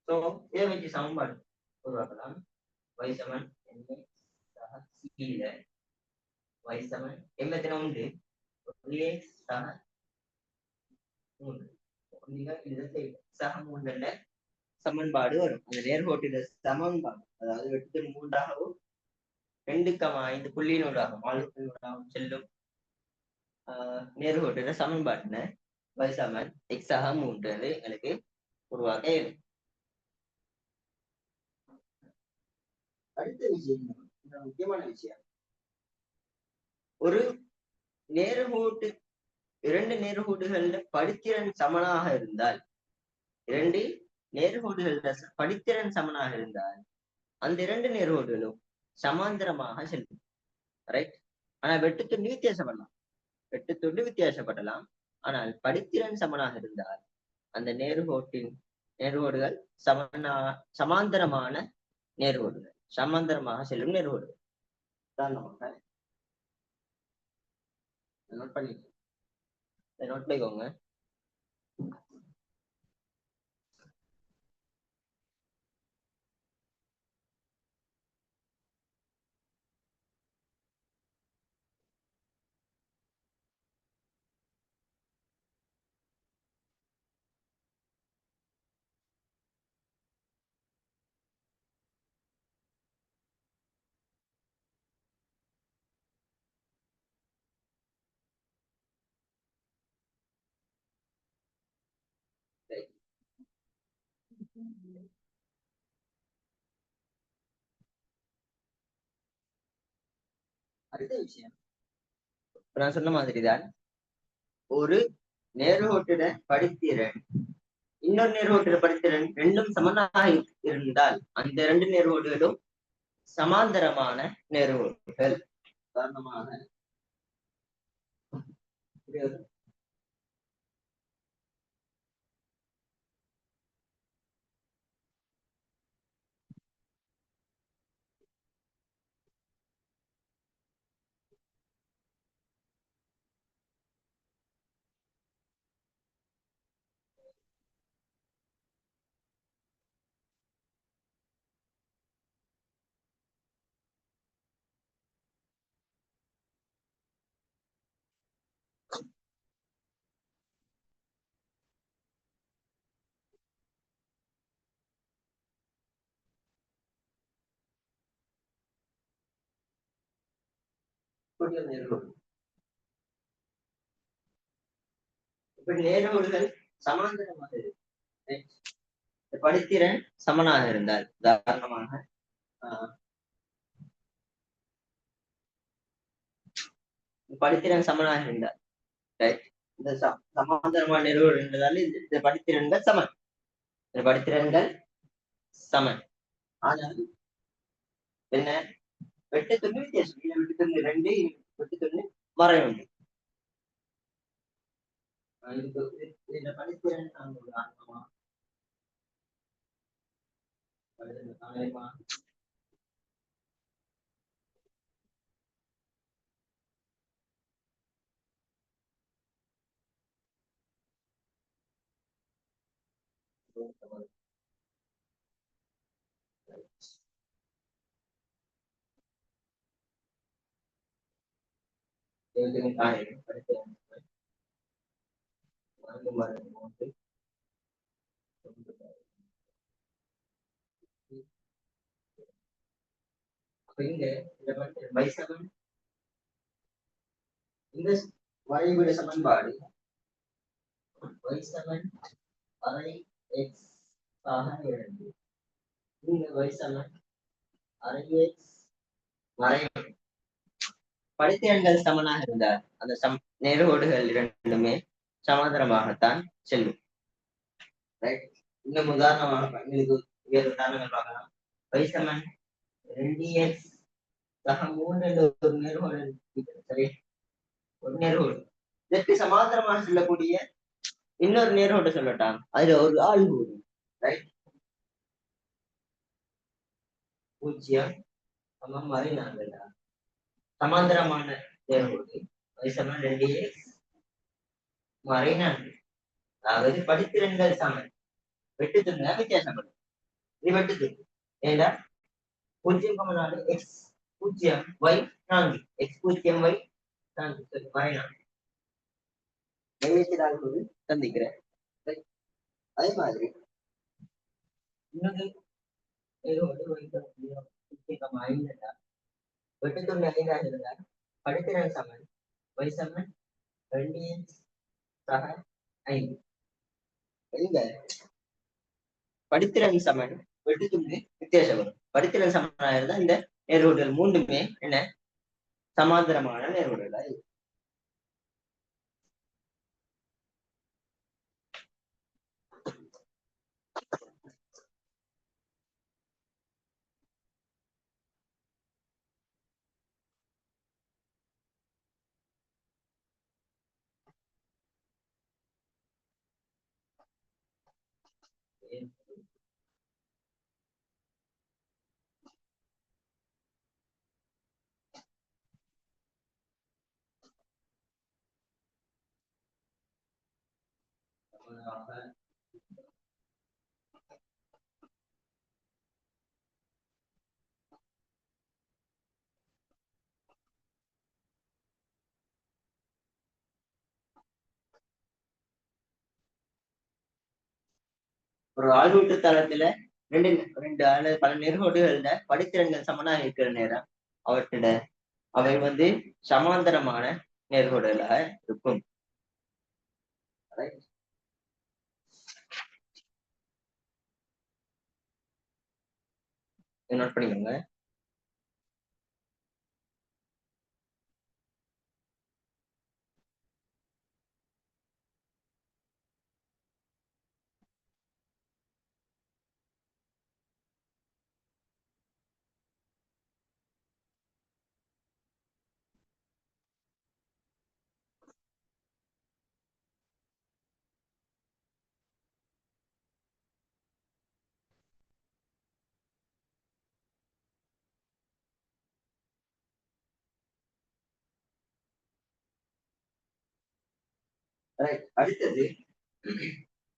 ஸோ இதை வச்சு சமன்பாடு உருவாக்கலாம். y சமன் mx சக c-ல y சமன் m எத்தனை உண்டு 1x சக 3 சக 3 சமன்பாடு வரும். அந்த நேர்கோட்டில சமன்பாடு அதாவது 8/3 2,5 புள்ளியினூடாகவும் செல்லும் நேர்கோட்டில சமன்பாட்டின y சமன் x சக 3 எங்களுக்கு உருவாக்க இயலும். அடுத்த விஷயம் முக்கியமான விஷயம், ஒரு நேர்கோட்டு 2 நேர்கோட்டுகள்ல படித்திறன் சமனாக இருந்தால் 2 நேர்கோடுகள்ல படித்திறன் சமனாக இருந்தால் அந்த 2 நேர்கோடுகளும் சமாந்தரமாக செல்லும். ரைட். ஆனா வெட்டுத்துண்டு வித்தியாசப்படலாம், வெட்டுத்துண்டு வித்தியாசப்படலாம். ஆனால் படித்திறன் சமனாக இருந்தால் அந்த நேர்கோடுகள் சமாந்தரமான நேர்கோடுகள், சமாந்தரமாக செல்லும் நேர்கோடுகள். உதாரணமாக நோட் பண்ணிக்கோங்க. அடுத்த விஷயம், நான் சொன்ன மாதிரிதான் ஒரு நேர்கோட்டிட படித்திறன் இன்னொரு நேர்கோட்டிட படித்திறன் ரெண்டும் சமனாக இருந்தால் அந்த 2 நேர்கோடுகளும் சமாந்தரமான நேர்கோடுகள். உதாரணமாக நேர்கோடுகள் சமாந்தரமாக படித்திறன் சமனாக இருந்தால், உதாரணமாக படித்திறன் சமனாக இருந்தால் இந்த சமாந்தரமான நேர்கோடு என்பதால் இந்த படித்திறன்கள் சமன், இந்த படித்திறன்கள் சமன். ஆனால் என்ன வெட்டுத்துண்டு வித்தியாசம், வெட்டுத்துண்டு 2 வெட்டுத்துண்டு மறைவு. இந்த படித்திறன் இந்த வரைபட சமன்பாடு y சமன் அரை x ஆக 2, இந்த y சமன் அரை x மறைவு. படித்திறன்கள் சமனாக இருந்தால் அந்த நேர்கோடுகள் இரண்டுமே சமாந்தரமாகத்தான் செல்லும். ரைட். இன்னும் உதாரணமாக எங்களுக்கு வேறு உதாரணங்கள் பார்க்கலாம். y = 2x சக 3 என்ற ஒரு நேர்கோடு சரி, ஒரு நேர்கோடு. இதற்கு சமாந்தரமாக சொல்லக்கூடிய இன்னொரு நேர்கோடு சொல்லட்டான், அதுல ஒரு ஆள் கூறு ரைட். 0 சமம் வரை நாங்கள் சமாந்தரமான நேர்கோடு y = 2x வரை நாங்கள், அதாவது படித்திறன்கள் சமன். வெட்டு துண்டா வித்தியாசப்படும். இது வெட்டு துண்டு ஏண்டா 0,4 x 0 y 4 x 0 y 4 சரி வரை 4 நிறைவேற்றாக சந்திக்கிறேன். அதே மாதிரி இன்னொரு வெட்டுத்துண்டு 5 இருந்தால் படித்திறன் சமன் y = 2x சக 5. எங்க படித்திறன் சமன் வெட்டுத்துண்டு வித்தியாசப்படும். படித்திறன் சமனாக இருந்தால் இந்த நேர்கோடுகள் மூன்றுமே என்ன சமாந்தரமான நேர்கோடுகளா இருக்கு. ஒரு ஆள்வீட்டு தளத்துல ரெண்டு ரெண்டு அல்லது பல நேர்கோடுகள்ல படித்திறன்கள் சமனாக இருக்கிற நேரம் அவற்றிட அவை சமாந்தரமான நேர்கோடுகளாக இருக்கும். நோட் பண்ணிக்கோங்க. அடுத்தது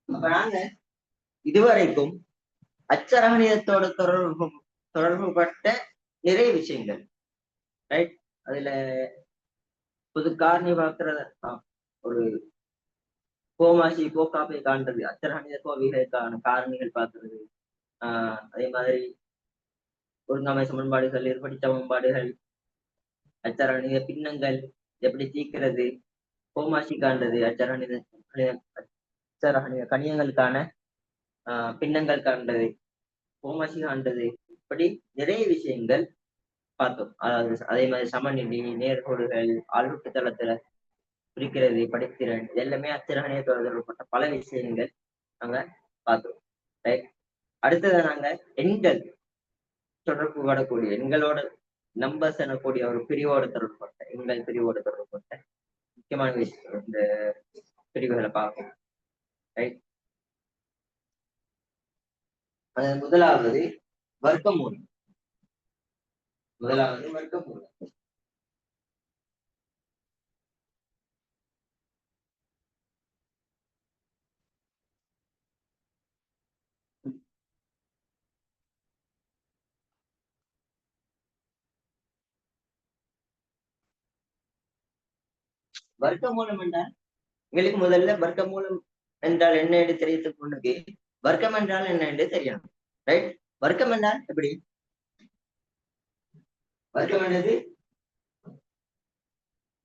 அப்ப நாங்க இதுவரைக்கும் அச்சரகணியத்தோட தொடர்புபட்ட நிறைய விஷயங்கள் ரைட். அதுல புது காரணி பார்க்கறத ஒரு கோமாசி கோக்காப்பை காண்றது, அச்சரகணித கோவிகளுக்கான காரணிகள் பார்க்கறது, அதே மாதிரி ஒருங்காமை சமன்பாடுகள், ஏற்படி சமன்பாடுகள், அச்சரகணித பின்னங்கள் எப்படி தீர்க்கிறது, கோமாசி காண்றது, அச்சரகணித கணியங்களுக்கான பின்னங்கள் காண்றது, கோமாசி காண்றது, இப்படி நிறைய விஷயங்கள் பார்த்தோம். அதாவது அதே மாதிரி சமநிலை, நேர்கோடுகள், ஆள்வீட்டு தளத்துல குறிக்கிறது, படித்திறன், எல்லாமே அச்சரகணிய தொடர்புபட்ட பல விஷயங்கள் நாங்க பார்த்தோம். அடுத்தது நாங்க எண்கள் தொடர்பு படக்கூடிய எண்களோட நம்பர்ஸ் எனக்கூடிய ஒரு பிரிவோட தொடர்புபட்ட எண்கள் பிரிவோட தொடர்புபட்ட முக்கியமான விஷயம் இந்த பிரிவுகளை பார்க்கணும். ரைட். முதலாவது வர்க்கமூலம். வர்க்கமூலம் என்றால் எங்களுக்கு முதல்ல வர்க்கமூலம் என்றால் என்ன என்று தெரியறதுக்கு முன்னுக்கு வர்க்கம் என்றால் என்ன என்று தெரியணும். ரைட். வர்க்கம் என்றால் எப்படி? வர்க்கம் என்றது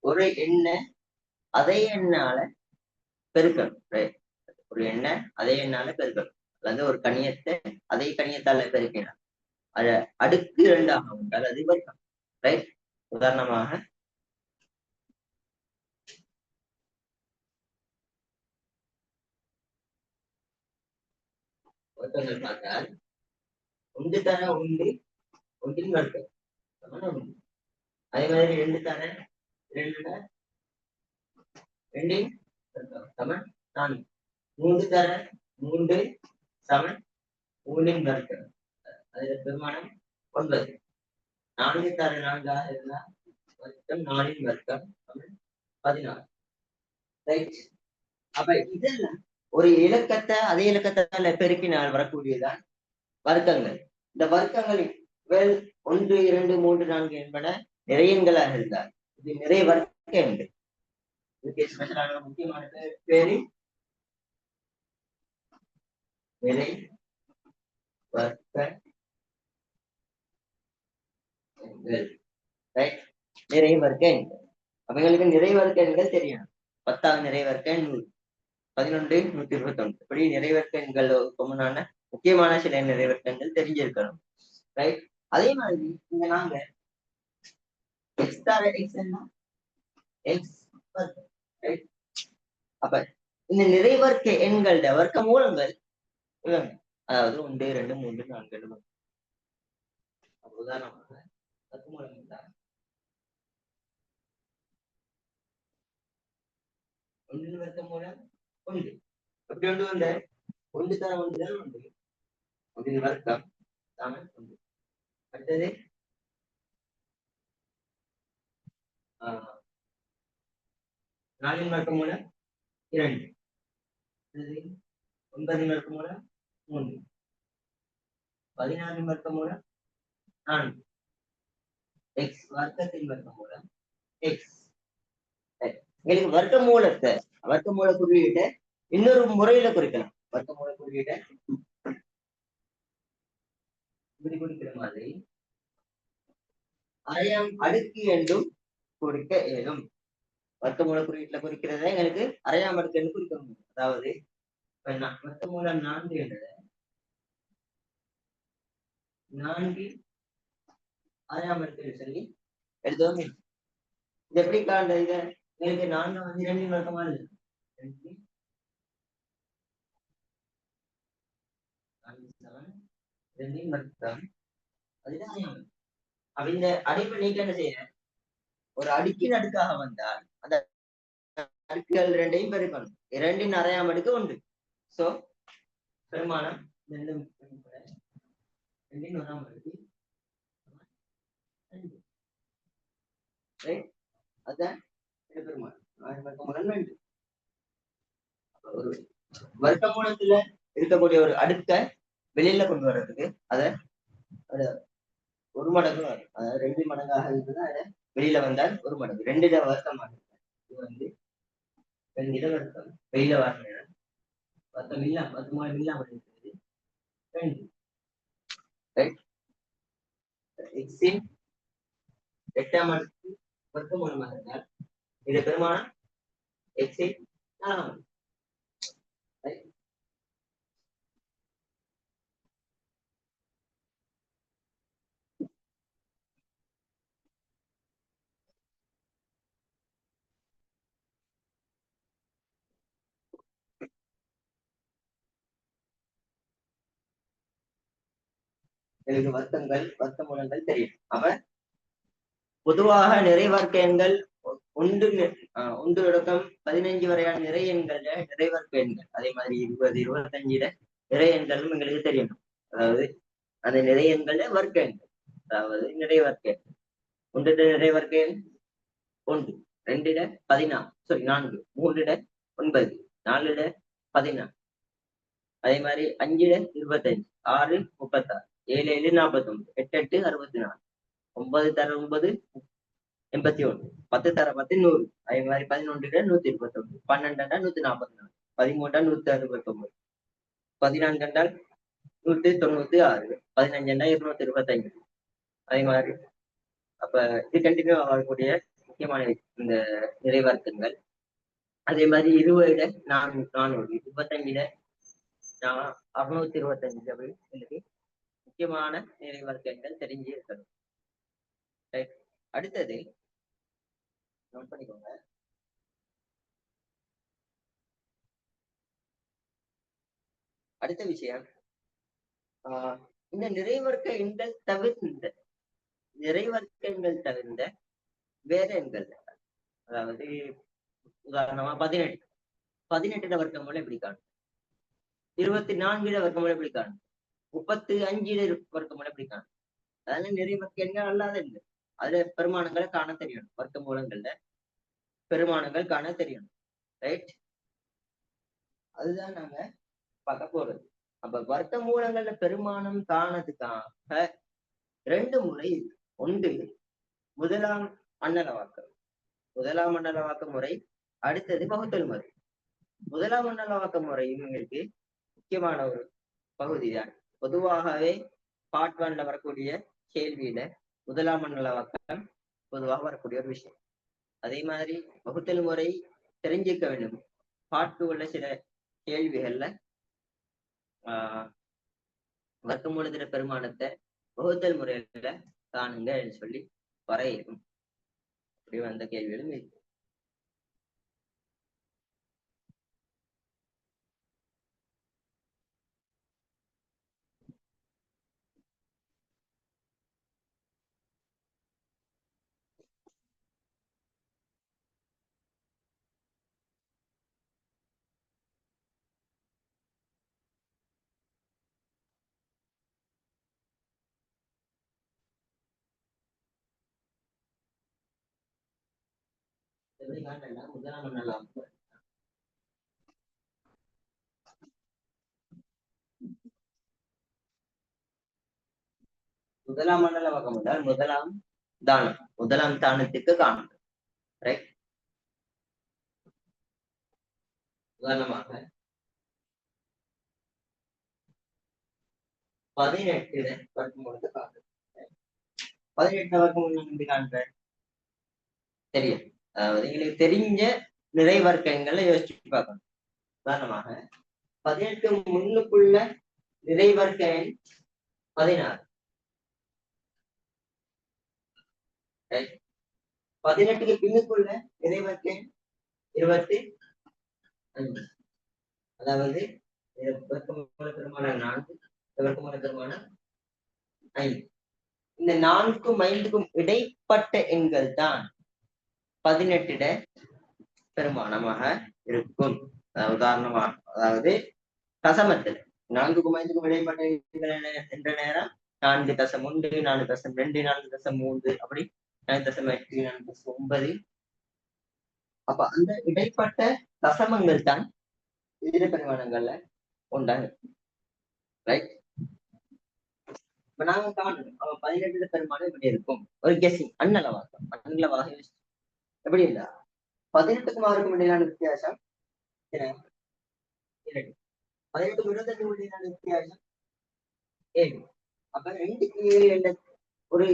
ஒரு எண்ண அதே எண்ணால பெருக்கணும். ரைட். ஒரு எண்ண அதே எண்ணால பெருக்கணும், அல்லது ஒரு கணியத்தை அதே கணியத்தால பெருக்கணும். அத அடுக்கு 2 ஆக உண்டால் அது வர்க்கம். ரைட். உதாரணமாக வர்க்கங்கள் பார்த்தால் ஒன்று தர ஒன்று ஒன்றின் வர்க்கம் சமன் ஒன்று. அதே மாதிரி ரெண்டு தர ரெண்டு ரெண்டின் வர்க்கம் சமன் நான்கு. மூன்று தர மூன்று சமன் மூன்றின் வர்க்கம், அதுல பெருமானம் 9. 4 தர 4 இருந்தால் வர்க்கம் 4 வர்க்கம் சமன் 16. ரைட். அப்ப இதெல்லாம் ஒரு இலக்கத்தை அதே இலக்கத்தால பெருக்கினால் வரக்கூடியதான் வர்க்கங்கள். இந்த வர்க்கங்களில் 1 2 3 4 என்பன நிறையன்களாக இருந்தால் இது நிறைய வர்க்க எண்கள். இதுக்கு ஸ்பெஷலான முக்கியமான பேரு நிறை வர்க்க எண்கள். நிறை வர்க்க எண்கள். அவைகளுக்கு நிறை வர்க்க எண்கள் தெரியணும். 10வது நிறை வர்க்க எண் 100, 11 121. இப்படி நிறை வர்க்க எண்கள் முன்னான முக்கியமான சில நிறை வர்க்க எண்கள் தெரிஞ்சிருக்கணும். ரைட். அதே மாதிரி இங்க நாங்க எக்ஸ் தர எக்ஸ் என்ன எக்ஸ் வர்க்கம். ரைட். அப்ப இந்த நிறை வர்க்க எண்களோட வர்க்க மூலங்கள் அதாவது 1 2 3 4 உதாரணமாக வர்க்க மூலம் தான் 1 வர்க்க மூலம் 1. அப்படி ஒன்று வந்த 1 தர 1 தான் 1 ஒன்றின் வர்க்கம் சமன் 1. அடுத்தது 4 வர்க்க மூலம் 2. 9 வர்க்க மூலம் 3. 16 வர்க்க மூலம் 4. எக்ஸ் வர்க்கத்தின் வர்க்க மூலம் எக்ஸ். எங்களுக்கு வர்க்க மூலத்தை வர்க்க மூல குறியீட்டை இன்னொரு முறையில குறிக்கலாம். வர்க்க மூல குறியீட்டை இப்படி குறிக்கிற மாதிரி அரையாம் அடுக்கு என்றும் குறிக்க இயலும். வர்க்க மூல குறியீட்டுல குறிக்கிறத எங்களுக்கு அரையாம் அடுக்கு என்று குறிக்க முடியும். அதாவது வர்க்க மூலம் 4 என்றது 4 அரையாம் அடுக்கு சொல்லி எழுதவும். இது எப்படி காண்ட இத எனக்கு 4 வந்து 2 வர்க்கமா இருக்கு. 2 வர்க்கம் அதுதான் அரையாம். அப்ப இந்த அடைப்பை நீக்க என்ன செய்ய ஒரு அடுக்கின் அடுக்காக வந்தால் அந்த அடுக்குகள் 2ஐயும் பெருக்கணும். 2ன் அரையாம் அடுக்கு 1. சோ பெருமானம் 2ன் ஒன்றாம் அடுக்கு 2. அதுதான் பெருமானம். ஒரு வர்க்க மூலத்துல இருக்கக்கூடிய ஒரு அடுக்க வெளியில கொண்டு வர்றதுக்கு அத ஒரு மடங்கு வரும். அதாவது 2 மடங்காக இருக்குன்னா அதை வெளியில வந்தால் ஒரு மடங்கு 2 வர்க்கமாக இது வந்து 2 வர்க்கம் வெளியில வரணும். வர்க்கம் இல்லாம வர்க்க மூலம் இல்லாமல் இருக்கிறது 2. எக்ஸின் 8ஆம் அடுக்கு வர்க்க மூலமாக இருந்தால் இது பெருமானம் எக்ஸின் 4ஆம் அடுக்கு. எனக்கு வர்க்கங்கள் வர்க்க மூலங்கள் தெரியும். அவன் பொதுவாக நிறை வர்க்க எண்கள் 1 தொடக்கம் 15 வரையான நிறை எண்கள்ல நிறை வர்க்க எண்கள். அதே மாதிரி 20 25 நிறை எண்களும் எங்களுக்கு தெரியணும். அதாவது அந்த நிறை எண்கள்ல வர்க்க எண்கள், அதாவது நிறை வர்க்க எண். 1 நிறை வர்க்க எண் 1, 2 14 சாரி 4, 3 9, 4 14, அதே மாதிரி 5 25, 6 36, 7 49, 8 64, 9 தர 9 81, 10 தர 10 100, அதே மாதிரி 11 129, 12 144, 13 169, 14 196, 15 225. அதே மாதிரி அப்ப இது கண்டிப்பா வரக்கூடிய முக்கியமான இந்த நிறைவர்க்கங்கள். அதே மாதிரி 20 400, 25 625 அப்படி முக்கியமான நிறைவர்க்கங்கள் தெரிஞ்சு இருக்கணும். அடுத்தது நோட் பண்ணிக்கோங்க. அடுத்த விஷயம் இந்த நிறைவர்க்க எண்கள் தவிர்ந்த வேற எண்கள், அதாவது உதாரணமா 18 வர்க்கமூலம் எப்படி காணும், 24 வர்க்கமூலம் எப்படி காணும், 35 வர்க்கமூலம் எப்படி காணும். அதனால நிறைய வர்க்க எண்கள் அல்லாத இல்லை. அதுல பெருமானங்களை காண தெரியணும். வர்க்க மூலங்கள்ல பெருமானங்கள் காண தெரியணும். ரைட், அதுதான் நாங்க பார்க்க போறது. அப்ப வர்க்க மூலங்கள்ல பெருமானம் காணதுக்காக 2 முறை இருக்கு. ஒன்று முதலாம் அண்ணலவாக்கம், முறை, அடுத்தது வகுத்தல் முறை. முதலாம் அண்ணலவாக்க முறை இவங்களுக்கு முக்கியமான ஒரு பகுதிதான். பொதுவாகவே பார்ட் 1ல வரக்கூடிய கேள்வியில முதலாம் அண்ணலவாக்கம் பொதுவாக வரக்கூடிய ஒரு விஷயம். அதே மாதிரி வகுத்தல் முறை தெரிஞ்சுக்க வேண்டும். பார்ட் 2ல சில கேள்விகள்ல வர்க்கமூலத்தின பெருமானத்தை வகுத்தல் முறையில காணுங்க சொல்லி வரையும். அப்படி வந்த கேள்விகளும் இருக்கு. முதலாம் அண்ணலவாக்கம் முதலாம் அண்ணலவாக்கம் என்றால் முதலாம் தானத்துக்கு காணும். ரைட், உதாரணமாக 18 வர்க்கமூலத்தை காணும். 18 வர்க்கமூலம் எப்படி காண்ப தெரியும். அதாவது எங்களுக்கு தெரிஞ்ச நிறை வர்க்கங்களை யோசிச்சு பார்க்கணும். உதாரணமாக 18 முன்னுக்குள்ள நிறை வர்க்க எண் 16. 18க்கு பின்னுக்குள்ள நிறை வர்க்க எண் 25. அதாவது வர்க்கமூல பெருமானம் 4, வர்க்கமூல பெருமானம் 5. இந்த 4க்கும் 5க்கும் இடைப்பட்ட எண்கள் தான் 18 பெருமானமாக இருக்கும். உதாரணமாக, அதாவது தசமத்தில் 4க்கும் 5க்கும் இடைப்பட்ட என்ற நேரம் 4.1, 4.2, 4.3, அப்படி 4.8, 4.9. அப்ப அந்த இடைப்பட்ட தசமங்கள் தான் இதர பெருமானங்கள்ல உண்டாங்க. ரைட், இப்ப நாங்க காணணும் அவன் 18 பெருமானம் இப்படி இருக்கும். ஒரு கெஸிங், அன்னலவாக எப்படி இல்ல 18க்கும் 6க்கும் இடையிலான வித்தியாசம் 2. 18க்கும் 25க்கும் இடையிலான வித்தியாசம் 7. அப்ப 2க்கு 7 என்ற ஒரு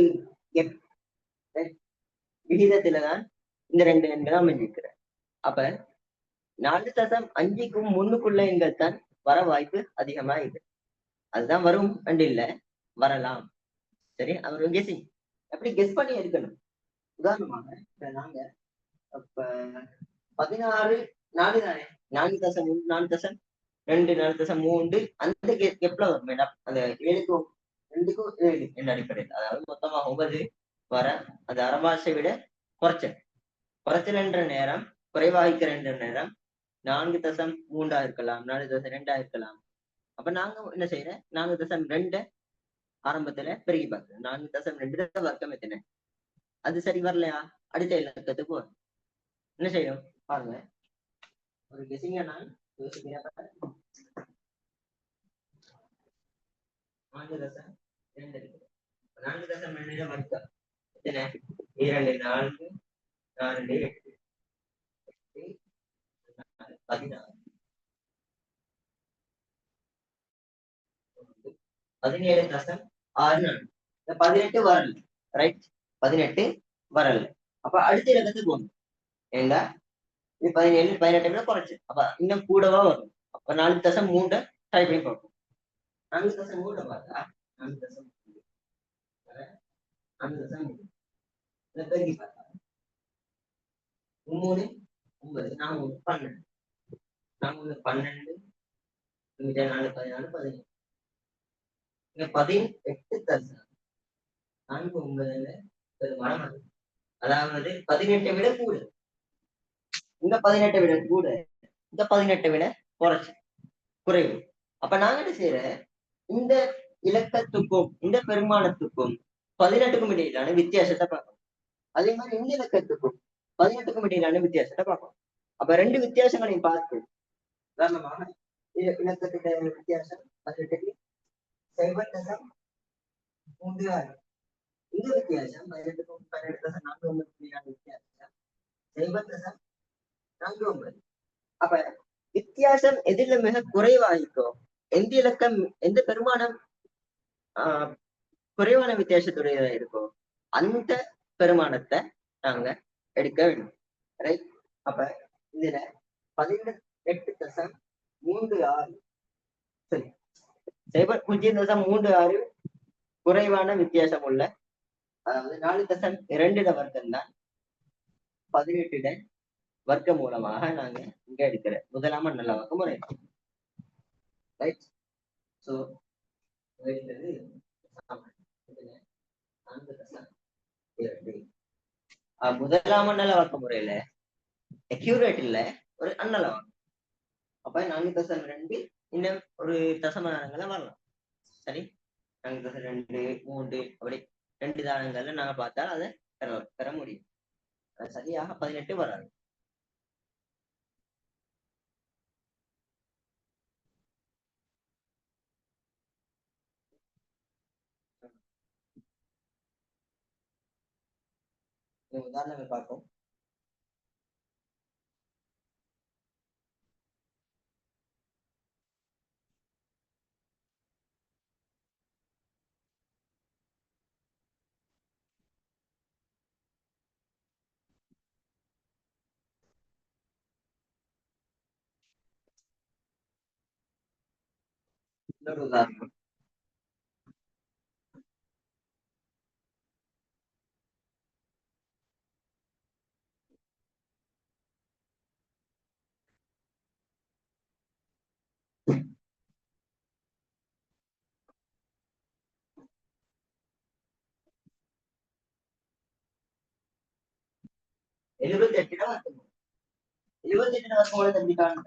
விகிதத்துலதான் இந்த 2 எண்கள் அமைஞ்சிருக்கிற. அப்ப 4.5க்கும் 3க்குள்ள எண்கள் தான் வர வாய்ப்பு அதிகமா இருக்கு. அதுதான் வரும் அண்டு இல்ல, வரலாம். சரி, அவர் கெஸிங் எப்படி கெஸ் பண்ணி எடுக்கணும். உதாரணமாக நாங்க அப்ப 16 4 தானே, 4.1, 4.2, 4.3 அந்த கெப்ல வரும். அந்த 7க்கும் 2க்கும் 7 என்ற அடிப்படையில், அதாவது மொத்தமா 9 வர அது அரபாசை விட குறைச்சல் என்ற நேரம், குறைவாகிக்கிற என்ற நேரம் 4.3 இருக்கலாம், 4.2 இருக்கலாம். அப்ப நாங்க என்ன செய்யறேன், 4.2 ஆரம்பத்துல பெருகி பார்க்கிறேன். 4.2 வர்க்கம் எத்தனை, அது சரி வரலையா, அடுத்த இலக்கத்துக்கு வரும். என்ன செய்யும் பாருங்க, ஒரு கெஸிங்க நான் யோசிக்கிறேன். 4.2 இருக்கு. 4.2 வர்க்கம் எத்தனை, 2, 4, 4, 8, 16, 17.64. 18 வரல. ரைட், 18 வரல. அப்ப அடுத்த இலக்கத்துக்கு போகணும். ஏண்டா இது 17, 18 விட குறைச்சு, அப்ப இன்னும் கூடவா வரும். அப்ப 4.3 ட்ரை பண்ணி பார்ப்போம். 4.3 பார்த்தா 4.3 பெருக்கி பார்த்தா 3, 9, 4, 12, 4, 12, 4, 14, 15. இங்க 18 பெருமானம் அது. அதாவது 18 விட கூட, இந்த 18 விட கூட, இந்த 18 விட குறைச்சு குறைவு. அப்ப நாங்க என்ன செய்யற, இந்த இலக்கத்துக்கும் இந்த பெருமானத்துக்கும் 18க்கும் இடையிலான வித்தியாசத்தை பார்க்கணும். அதே மாதிரி இந்த இலக்கத்துக்கும் 18க்கும் இடையிலான வித்தியாசத்தை பார்க்கணும். அப்ப ரெண்டு வித்தியாசங்களையும் பார்த்து உதாரணமாக இலக்கத்துக்கு வித்தியாசம் 18க்கு 0.36. இந்த வித்தியாசம் 18க்கும் 18.49 வித்தியாசம் 0.49. அப்ப வித்தியாசம் எதில மிக குறைவாகிக்கும், எந்த இலக்கம் எந்த பெருமானம் குறைவான வித்தியாசத்துடையதா இருக்கும், அந்த பெருமானத்தை நாங்க எடுக்க வேண்டும். ரைட். அப்ப இதுல 18.36 சரி 0.36 குறைவான வித்தியாசம் உள்ள, அதாவது 4.2 வர்க்கம் தான் 18 வர்க்க மூலமாக நாங்க இங்க எடுக்கிற முதலாம் நல்ல வர்க்க முறை. ரைட். சோ முதலாம் நல்ல வர்க்க முறையில அக்யூரேட் இல்ல, ஒரு அன்னளவம். அப்ப 4.2 இன்னும் ஒரு தசமதானங்களை வரலாம். சரி, 4.2 3 அப்படி 2 தானங்கள்ல நாங்க பார்த்தால் அதை பெற முடியும். சரியாக 18 வராது. உதாரணங்கள் பார்ப்போம். இன்னொரு உதாரணம். எழுபத்தி எட்டு வருஷம் தம்பிக்கான.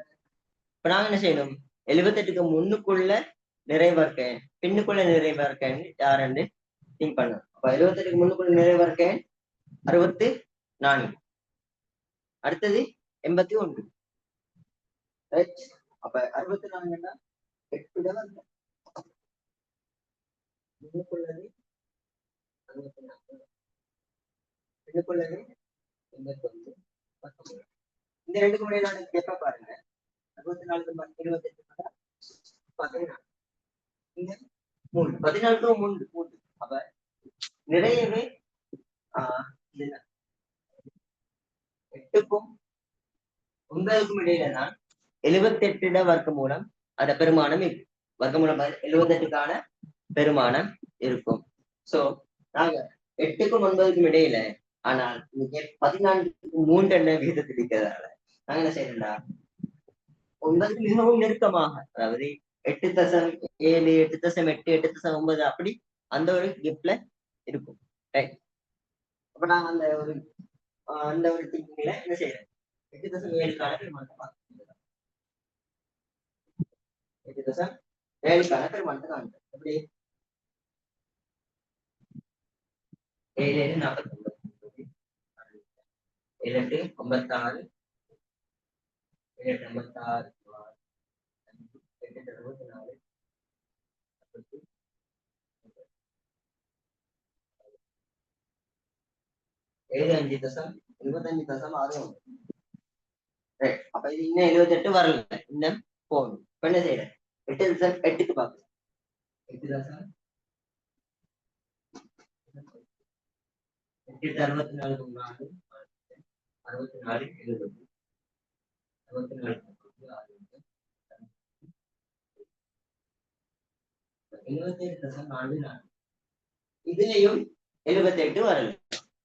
இப்ப நாங்க என்ன செய்யணும், 78க்கு முன்னுக்குள்ள நிறைவர்க்கேன் பின்னுக்குள்ள நிறைவர்க்கேன் யாருன்னு திங்க் பண்ணும். அப்ப 78க்கு முன்னுக்குள்ள நிறைவர்க்கேன் 64, அடுத்தது 81. அப்ப 64ன்னா 8 வர்க்கம், முன்னுக்குள்ளது 64, பின்னுக்குள்ளது 81. இந்த ரெண்டுக்கு முன்னாடி எப்ப பாருங்க, 64 28 14, 3 அப்ப நிறையவே 8க்கும் 9க்கும் இடையில தான் 78 வர்க்க மூலம் அத பெருமானம் இருக்கு. வர்க்க மூலம் 78க்கான பெருமானம் இருக்கும். சோ நாங்க 8க்கும் 9க்கும் இடையில, ஆனால் 14க்கு 3 என்ற விகிதத்தில் இருக்கிறதால நாங்க என்ன செய்யறோம்னா 9க்கு மிகவும் நெருக்கமாக, அதாவது 8.7 8.8 8.9 அப்படி அந்த ஒரு கிப்ட்ல இருக்கும். அப்ப நாங்க அந்த ஒரு திங்கிங்ல என்ன செய்யறோம், 8.7க்கான பெருமானத்தை பார்க்கணும். 8.7க்கான பெருமானத்தை காண்போம். எப்படி 7 49 7 56 7 56 8 64 7 5.25.61. அப்ப இது இன்னும் 78 வரல, இன்னும் போகணும். இப்ப என்ன செய்யறேன், 8.8க்கு பார்க்கணும். 8.64 64 64 70 64 இதுலயும் 78 வரல.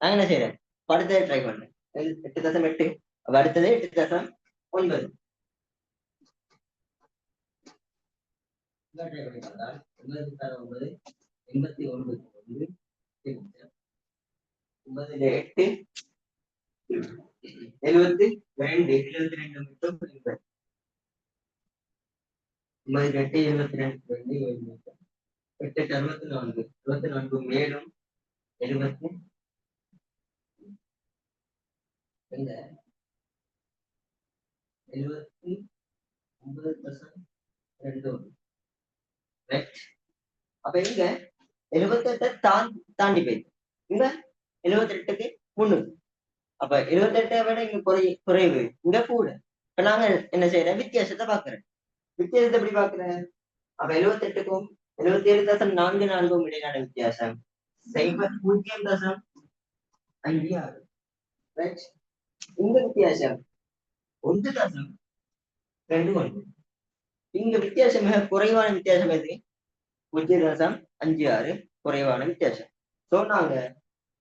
நாங்க என்ன செய்யறேன், அடுத்தது ட்ரை பண்றேன். 8.8 அடுத்தது 8.9 ட்ரை பண்ணி பார்த்தால் 9 89 8 72 72 மட்டும் 8 72 8 64 மேலும் 70 இந்த 79.2 அப்ப இங்க 78 தாண்டி போயிருக்கு இங்க 78க்கு 300 அப்ப 78 விட இங்க குறைவு இங்க கூட இப்ப நாங்க என்ன செய்யறோம் வித்தியாசத்தை பாக்குறேன் வித்தியாசத்தை எப்படி பாக்குறேன் அப்ப 78க்கும் 77.44 இடையிலான வித்தியாசம் 0.56 இந்த வித்தியாசம் 1.21 இங்க வித்தியாசம் மிக குறைவான வித்தியாசம் எது 0.56 குறைவான வித்தியாசம் சோ நாங்க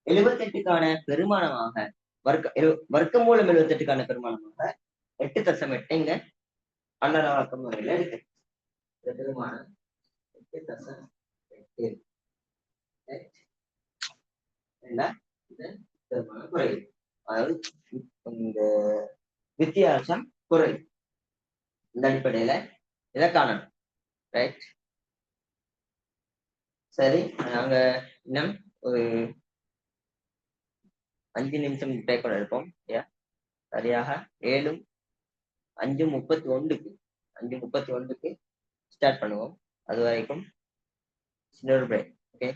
78க்கான பெருமானமாக வர்க்கமூலம் 78க்கான பெருமானமாக 8.8 இங்க அன்னரவாக்க முறையில இருக்கு பெருமானம் 8.8 பெருமானம் குறைவு அதாவது இந்த வித்தியாசம் குறைவு இந்த அடிப்படையில இதை காணணும் ரைட் சரி நாங்க இன்னும் ஒரு 5 நிமிஷம் பிரேக் எடுப்போம் சரியாக 5:31 ஸ்டார்ட் பண்ணுவோம் அது வரைக்கும் இன்னொரு பிரேக் ஓகே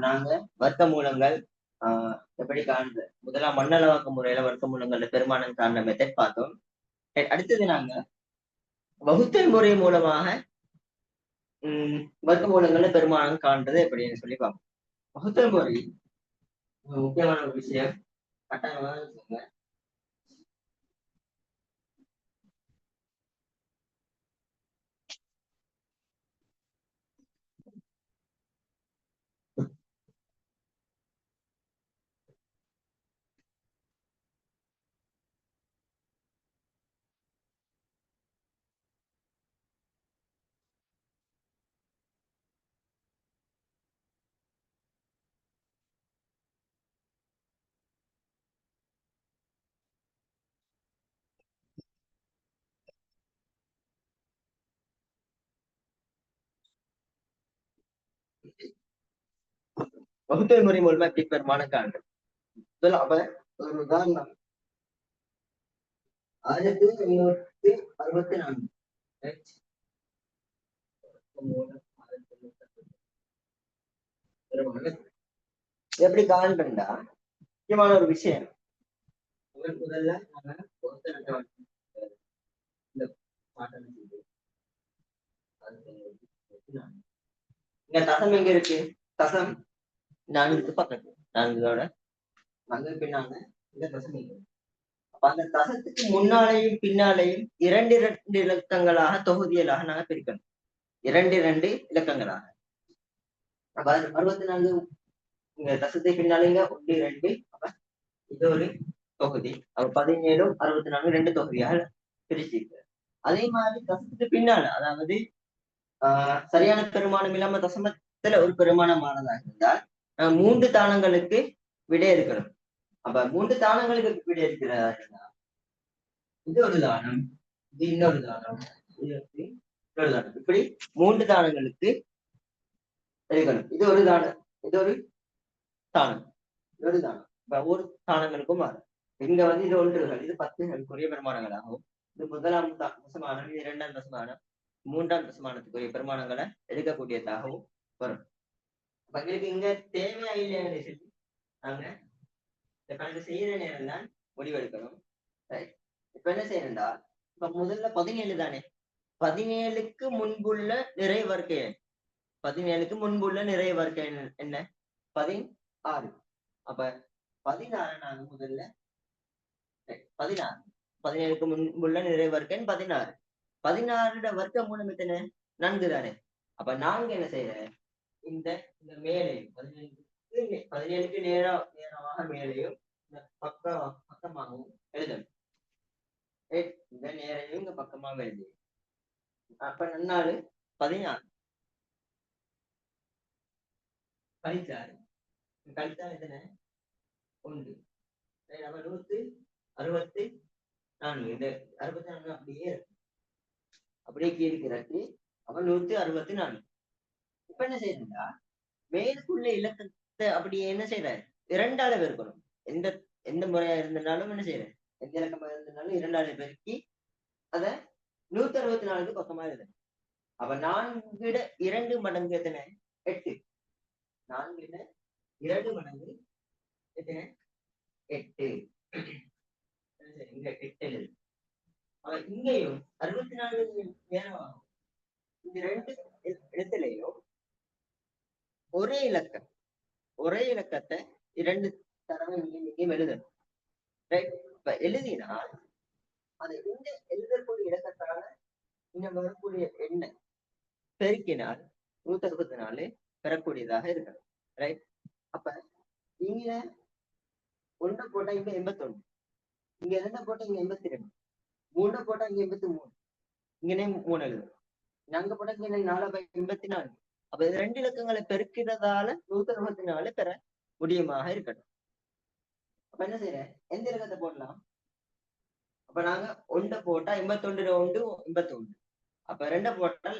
நாங்க வர்க்க மூலங்கள் எப்படி காண்ற முதலாம் மண்ணளவாக்க முறையில வர்க்க மூலங்கள்ல பெருமானம் காண்ற மெத்தட் பார்த்தோம் அடுத்தது நாங்க வகுத்தல் முறை மூலமாக வர்க்க மூலங்கள்ல பெருமானம் காண்றது எப்படின்னு சொல்லி பார்ப்போம் வகுத்தல் முறை முக்கியமான ஒரு விஷயம் கட்டாயமாக சொல்லுங்க வகுத்தல் முறை மூலமா எப்படி பெருமானம் காண்றது அப்ப ஒரு உதாரணம் 1564 எப்படி காண்றா முக்கியமான ஒரு விஷயம் முதல்ல இங்க தசம் எங்க இருக்கு தசம் 4க்கு பக்கத்து 4ஓட பின்னால இந்த தசம் இருக்கு அப்ப அந்த தசத்துக்கு முன்னாலேயும் பின்னாலேயும் 2 இலக்கங்களாக தொகுதிகளாக நாங்க பிரிக்கணும் 2 இலக்கங்களாக அப்ப 64 இங்க தசத்தை பின்னாலேங்க 1 2 அப்ப இது ஒரு தொகுதி அப்ப 17 64 2 தொகுதியாக பிரிச்சிருக்கு அதே மாதிரி தசத்துக்கு பின்னால அதாவது சரியான பெருமானம் இல்லாம தசமத்துல ஒரு பெருமானமானதாக இருந்தால் 3 தானங்களுக்கு விடை இருக்கணும் அப்ப 3 தானங்களுக்கு விடை இருக்கிறதா இருந்தா இது ஒரு தானம் இது இன்னொரு தானம் இன்னொரு தானம் இப்படி 3 தானங்களுக்கு இருக்கணும் இது ஒரு தானம் இது ஒரு தானம் இது ஒரு தானம் இப்ப ஒவ்வொரு தானங்களுக்கும் மாறும் இங்க வந்து இது ஒன்றுகள் இது 10களுக்குரிய பெருமானங்களாகும் இது முதலாம் தசமானம் இது 2ஆம் தசமானம் 3ஆம் தசமானத்துக்குரிய பெருமானங்களை எடுக்கக்கூடியதாகவும் வரும் எங்களுக்கு இங்க தேவையா இல்லைன்னு சொல்லி நாங்க இந்த கணக்கு செய்யற நேரம் தான் முடிவெடுக்கணும் இப்ப என்ன செய்யணும்டா இப்ப முதல்ல 17 தானே 17க்கு முன்புள்ள நிறை வர்க்க எண் 17க்கு முன்புள்ள நிறை வர்க்க எண் என்ன 16 அப்ப 16 நாங்க முதல்ல 16 17க்கு முன்புள்ள நிறை வர்க்க எண் 16 16 வர்க்க மூலம் எத்தனை 4 தானே அப்ப 4 என்ன செய்யறேன் இந்த மேலையும் 17க்கு நேரமாக மேலையும் பக்கமாகவும் எழுதணும் இந்த நேரையும் இங்க பக்கமா வருது. அப்ப நன்னாலு 16 கழிச்சாரு. கழிச்சா எத்தனை? 1. அப்ப 164. இது 64 அப்படியே கீழ்கிறக்கு அவன் 164. இப்ப என்ன செய்யறா, மேற்குள்ள இலக்கத்தை அப்படியே என்ன செய்யற, 2ஆல பெருக்கணும். எந்த எந்த முறையா இருந்தாலும் என்ன செய்யற, எந்த இலக்கமா இருந்தாலும் 2ஆல பெருக்கி அத 164க்கு பக்கமா எழுது. அப்ப 4 2 மடங்கு எத்தனை? 8. 4 2 மடங்கு எத்தனை? 8. இங்க 8 எழுது. அவ இங்கேயும் 64 நேரம். இந்த 2 இடத்துலயும் ஒரே இலக்கத்தை 2 தடவை இங்கேயும் எழுதணும். இப்ப எழுதினால் அது இந்த எழுதக்கூடிய இலக்கத்தால இன்னும் வரக்கூடிய எண்ணை பெருக்கினால் 164 பெறக்கூடியதாக இருக்கணும். ரைட். அப்ப இங்க 1 போட்டா இங்க 81, இங்க 2 போட்டா இங்க 82, 3 போட்டா இங்க 83, இங்கனே 3 எழுதணும். அங்க போட்டா இங்க 4/84. அப்ப இது 2 இலக்கங்களை பெருக்கிறதால 164 பெற முடியுமாக இருக்கட்டும். அப்ப என்ன செய்யற, எந்த இலக்கத்தை போடலாம்? அப்ப நாங்க 1 போட்டா 81 1 81. அப்ப 2 போட்டால்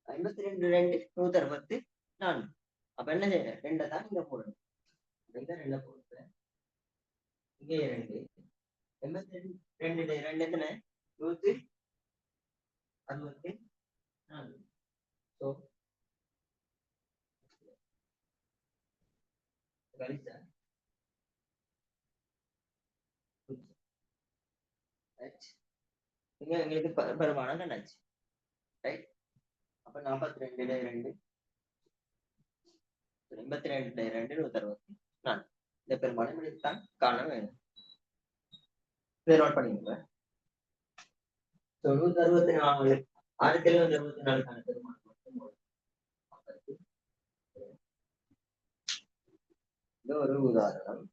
52 2 164. அப்ப என்ன செய்யற, 2 தான் இங்க போடணும். 2 போட்டு இங்க 2 82 2 எத்தனை? 164. ஸோ கழிச்சா இங்க எங்களுக்கு பெருமானம் கண்டாச்சு. ரைட். அப்ப 42 2 82 2 164. இந்த பெருமானம் இப்படித்தான் காண வேண்டும். இதை நோட் பண்ணிக்கோங்க. 164 1764 பெருமானம் இது ஒரு உதாரணம்.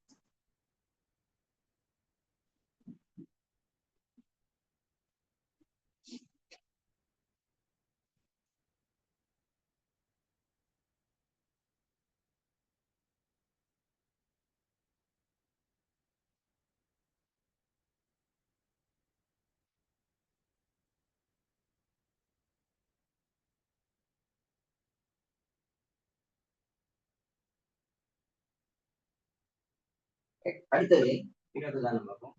அடுத்தது இன்னொரு உதாரணம் பார்ப்போம்.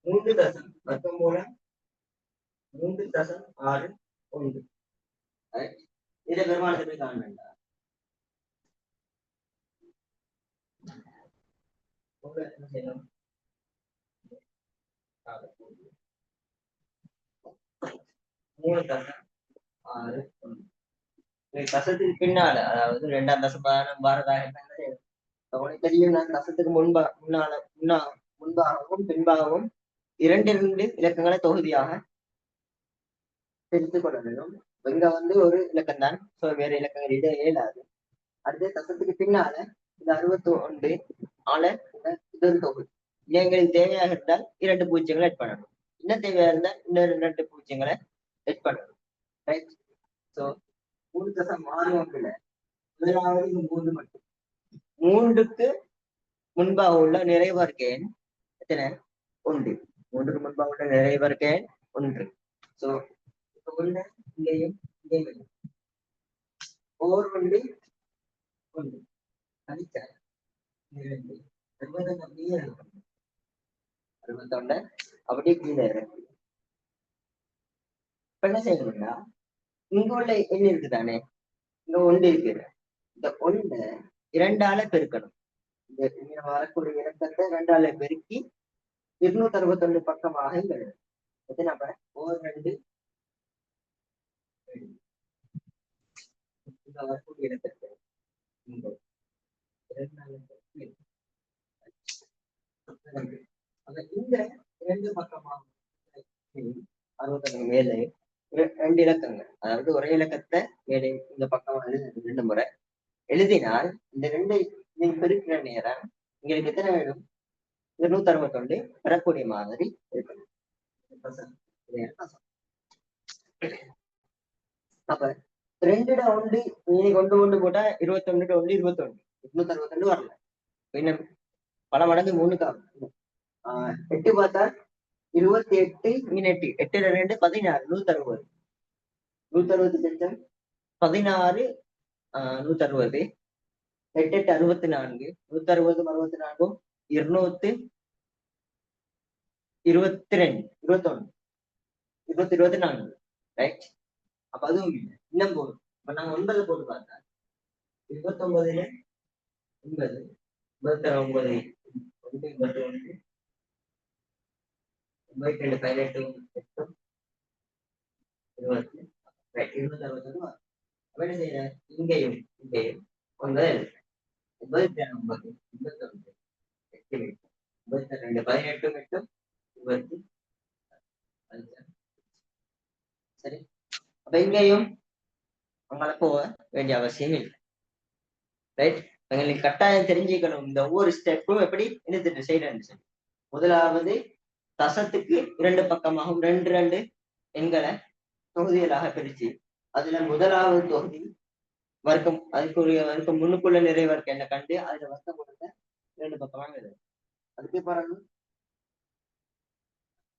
3.3.61. இதை பெருமானத்தை போய் காண வேண்டாம். என்ன செய்யணும், 3.61. தசத்துக்கு பின்னால, அதாவது 2ஆம் தசம் பாரதாக தெரியும். நான் தசத்துக்கு முன்பாகவும் பின்பாகவும் 2 இலக்கங்களை தொகுதியாக பிரித்துக் கொள்ள வேண்டும். இங்க ஒரு இலக்கம் தான், வேற இலக்கங்கள் இட இயலாது. அடுத்து தசத்துக்கு பின்னால இந்த 61 ஆல இது ஒரு தொகுதி. எங்களுக்கு தேவையாக இருந்தால் 2 பூஜ்ஜியங்களை எட் பண்ணணும். இன்னும் தேவையா இருந்தால் இன்னொரு 2 பூஜ்ஜியங்களை எட் பண்ணணும். ரைட். சோ 3.61 முதலாவது 3 மட்டும். 3க்கு முன்பாக உள்ள நிறைவர்க்க எண் எத்தனை? 1. 3க்கு முன்பாக உள்ள நிறைவர்க்க எண் 1. சோ இங்கேயும் இங்கேயும் 1 கழிச்சா 2 61 அப்படியே கீழே இறங்கு. இப்ப என்ன செய்யணும்னா, இங்க உள்ள எண் இருக்குதானே, இங்க 1 இருக்கிற இந்த 1 2ஆல பெருக்கணும். இந்த வரக்கூடிய இலக்கத்தை 2ஆல பெருக்கி 261 பக்கமாக எத்தனை? 2 வரக்கூடிய இலக்கத்தை இந்த 2 பக்கமாக 61 மேலே 2 இலக்கங்கள், அதாவது ஒரே இலக்கத்தை இந்த பக்கம் ரெண்டு முறை எழுதினால் இந்த ரெண்டு நீங்க பெருக்கிற நேரம் உங்களுக்கு எத்தனை வேணும்? 261 பெறக்கூடிய மாதிரி இருக்கணும். அப்ப 2 நீ கொண்டு போட்டா 21 21 261 வரல. என்ன பல மடங்கு 3 8 பார்த்தா 28 8 8 2 16 160 160 செஞ்சம் 16 160 8 8 64 160 64 222 21 24 ரைட். அப்ப அதுவும் இல்லை இன்னும் போதும். இப்ப நாங்க 9 போட்டு பார்த்தா 29 9 29 21 22 18 20 261 அப்ப என்ன செய்யறேன்? இங்கேயும் 9 9 9 29 8 22 18 8 20 சரி. அப்ப இங்கேயும் அவங்கள போக வேண்டிய அவசியம் இல்லை. ரைட். எங்களுக்கு கட்டாயம் தெரிஞ்சுக்கணும் இந்த ஒவ்வொரு ஸ்டெப்பும் எப்படி எடுத்துட்டு செய்யறேன்னு சொல்லி. முதலாவது தசத்துக்கு 2 பக்கமாகவும் 2 எண்களை தொகுதிகளாக பிரிச்சு அதுல முதலாவது தொகுதி வர்க்கம் அதுக்குரிய வர்க்கம் முன்னுக்குள்ள நிறை வர்க்கம் என்ன கண்டு அதுல வர்க்கம் கொடுத்த 2 பக்கமாக எழுது. அதுக்கு பிறகு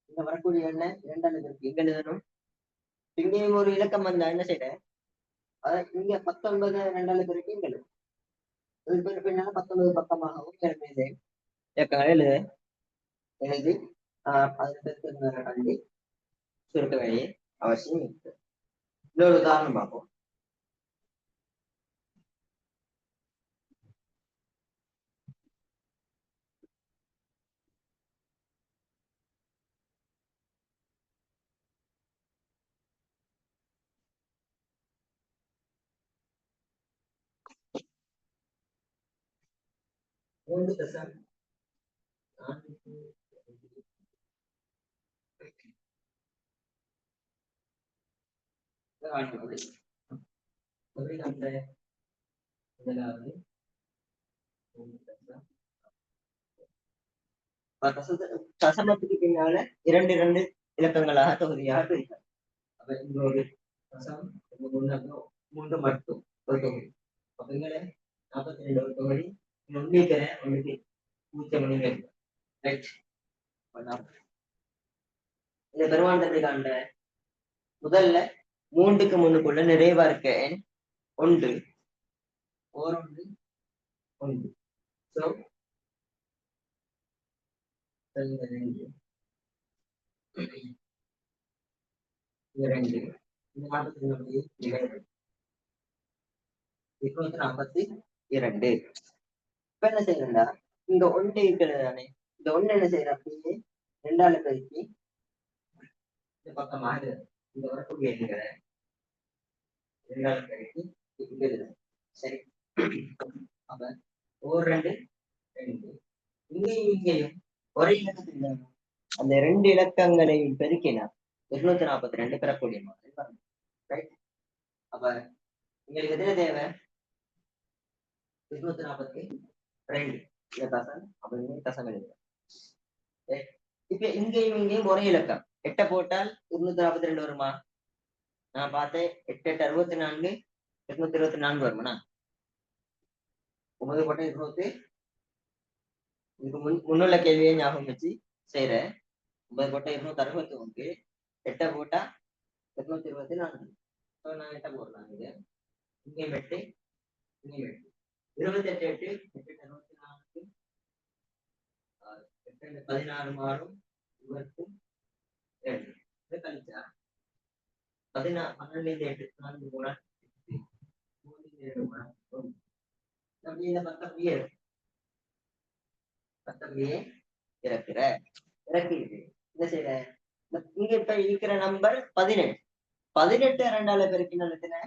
இந்த வரக்கூடிய எண்ணெய் 2 இருக்கு இங்க எழுதணும். இங்கேயும் ஒரு இலக்கம் வந்தா என்ன செய்யறேன்? இங்க 19 2 இருக்கு இங்க எழுது. அதுக்கு பின்னால 19 பக்கமாகவும் இலக்கங்கள் எழுதி அதுல கண்டி சுருக்க வேண்டிய அவசியம் இருக்கு. இன்னொரு உதாரணம் பார்ப்போம். தசமத்துக்கு பின்னால 2 இலக்கங்களாக தொகுதியாக பிரிக்கலாம். அப்ப இங்க ஒரு தசம் 3 மட்டும் ஒரு தொகுதி. அப்ப இங்க 42 ஒரு தொகுதி ஒன்றுக்கு 0 ரைட். இந்த பெருமாண்டத்தை காண்ற முதல்ல 3க்கு முன்னுக்குள்ள நிறைவா இருக்க எண் 1 ஓர் 1 1. சோ 2 இந்த மாற்றத்தினுடைய 242. இப்ப என்ன செய்யறா? இந்த 1 இருக்கிறது தானே, இந்த 1 என்ன செய்யற? அப்படியே 2ஆல பெருக்கி இந்த பக்கமாக இந்த வரக்கூடிய எண்களை 2ஆல பெருக்கி இங்க எழுதுறேன். சரி. அப்ப ஓர் 2 2 இங்கேயும் ஒரே இலக்கத்தில் அந்த 2 இலக்கங்களையும் பெருக்கினா 242 பெறக்கூடிய மாதிரி வரணும். ரைட். அப்ப உங்களுக்கு எதிர தேவை 242 இந்த தசம். அப்ப இங்கே தசம் எழுதுறேன். இப்ப இங்கேயும் ஒரே இலக்கம் 8 போட்டால் 242 வருமா? நான் பார்த்தேன் 8 8 64 224 வருமாண்ணா? 9 போட்டா 200. இதுக்கு முன்னுள்ள கேள்வியை ஞாபகம் வச்சு செய்யறேன். 9 போட்டா 261, 8 போட்டா 224. நான் 8 போடலாம். இங்கேயும் 8 இங்கேயும் 8 28 8 64 16 மாறும் 22. கழிச்சா 16 12 8 4 3 இந்த பத்தம்பியே இறக்குற இறக்கிது. என்ன செய்யற? இங்க இப்ப இருக்கிற நம்பர் 18. 18 2ஆல பெருக்கினால் எத்தனை?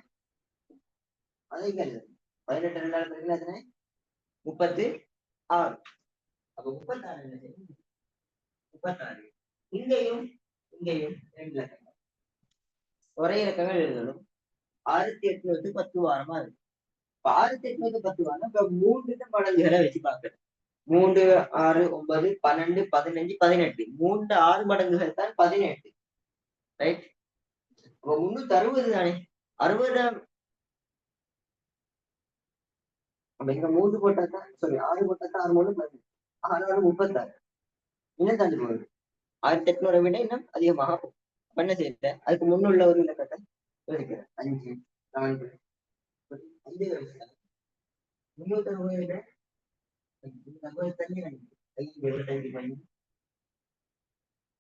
அதை 18 2ஆல பெருக்கினால் எத்தனை? 36. அப்ப 36 என்ன செய்யும்? 36. இங்கேயும் 2 இலக்கங்கள் ஒரே இலக்கங்கள் எழுதணும். 1810 வாரமா இருக்கு. 1810 வாரம் இப்ப 3 மடங்குகளை வச்சு பாக்குறேன். 3, 6, 9, 12, 15, 18. 3 6 மடங்குகள் தான் 18. ரைட். அப்ப 360 தானே. 60 அப்ப இங்க 3 போட்டா தான், சாரி 6 போட்டா தான் 6 3 18. 6 6 36. இன்னும் தாண்டி போகுது. 1800 விட இன்னும் அதிகமாக போகும். என்ன செய்யல, அதுக்கு முன்னுள்ள ஒரு இலக்கத்தை இருக்கிறேன். 5, 4, 5 360 விட 5 தள்ளி 5, 25 பண்ணி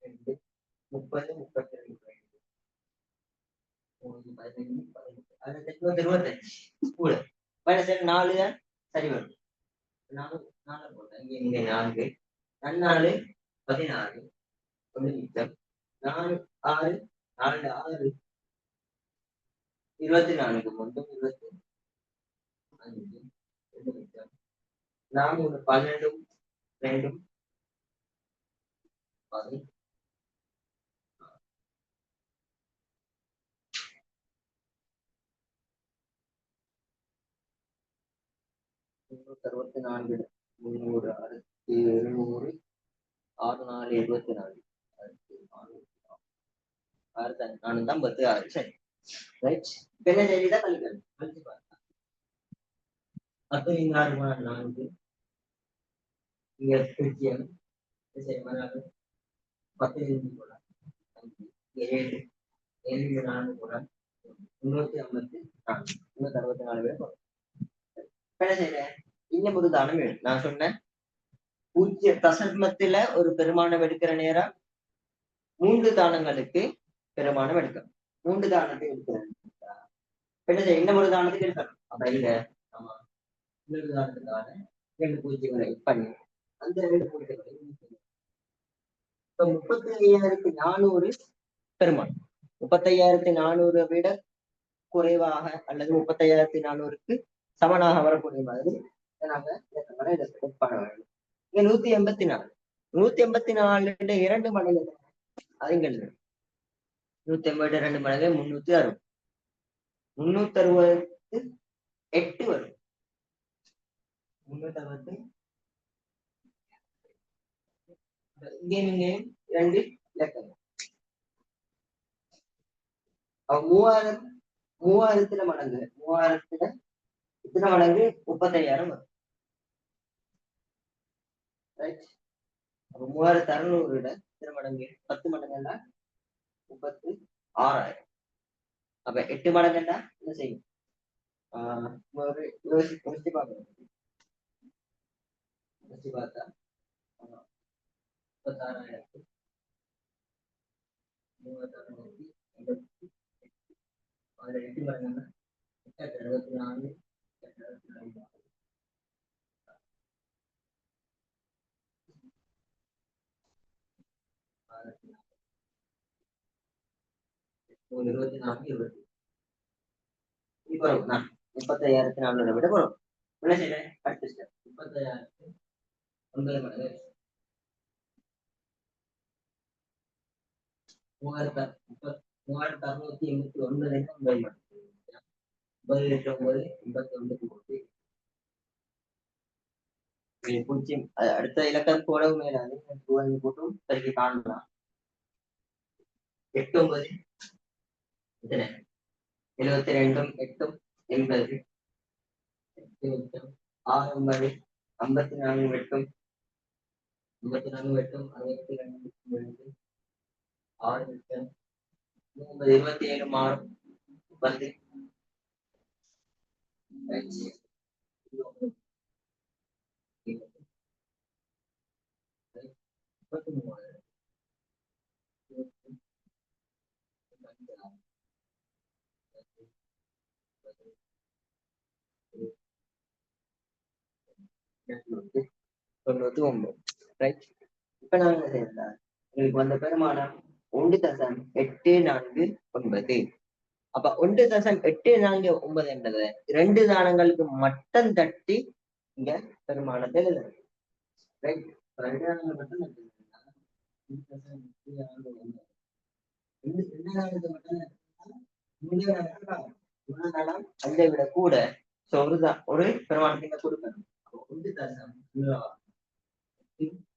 2, 30, 32, 15, 18, கூட 4 தான் சரி வரும். 4 போட்டேன். இங்க 4, நன்னாலு 16, 1 மிச்சம். 4, 6, 4, 6, 24 மொத்தம் 25, 2 மிச்சம். 4, 12, 2, 10, 364, 300, 700, 6, 4, 24, 456, சரி. ரைட். இப்ப என்ன செய்திதான் கழிக்கணும். கழிச்சு பாருங்க. 10 இங்க 6 போனா 4, இங்க 0, சரி 10 போனா 5, 7, 7 4 போனா 354, 364 பேர் போறோம். என்ன செய்யறேன், இன்னும் ஒரு தானம் வேணும். நான் சொன்னேன் 0 தசமத்துல ஒரு பெருமானம் எடுக்கிற நேரம் 3 தானங்களுக்கு பெருமானம் எடுக்கணும். 3 தானத்தை எடுக்கிறேன். என்ன செய்ய, இன்னும் ஒரு தானத்துக்கு எடுக்கணும். அப்ப இல்ல, ஆமா, இன்னொரு தானத்துக்கான 2 பூஜ்ஜியங்களை பண்ணி அந்த 2 பூஜ்ஜியங்களை இப்ப 35,400 பெருமானம். 35,400 விட குறைவாக அல்லது 35,400க்கு சமனாக வரக்கூடிய மாதிரி நாங்க இலக்கங்களை பண்ண வேண்டும். இங்க 184, 184 2 மடங்கு அதுங்கள் 180 2 மடங்கு 360, 368 வரும். 368 இங்கே நீங்க 2 இலக்கம். 3000 3000 மடங்கு 3000 இத்தனை மடங்கு 35,000 வரும். ரைட். அப்ப 3600 இத்தனை மடங்கு 10 மடங்குன்னா 36,000. அப்ப 8 மடங்குன்னா என்ன செய்யும்? யோசிச்சு பார்க்கணும். யோசிச்சு பார்த்தா 36,000 36,080, அதுல 8 மடங்குன்னா 64, 24, 24, 20. இப்ப 35,400 விட போறோம். என்ன செய்யறேன், அடுத்த ஸ்டெப் 35,9 மடங்கு 3689 9 பூஜ்ஜியம். அடுத்த இலக்கம் போடவும் மேலாது போட்டும் சரிக்கு காணலாம். 8 9 எத்தனை 72 8 80, 6 9 54 8 54 8 62 6 8 27 மாறும் 10 99. ரைட். இப்ப நான் என்ன செய்யறேன், உங்களுக்கு வந்த பெருமானம் 1.849. அப்ப 1.849 என்பது 2 தானங்களுக்கு மட்டம் தட்டி இங்க பெருமானத்தை எழுதுறேன். ரைட். 2 தானங்கள் மட்டும் தட்டி 2 தானங்களுக்கு மட்டும் குணநலம் அதை விட கூட சோ ஒரு பெருமானத்தை கொடுக்கணும். ஒன்று தசம்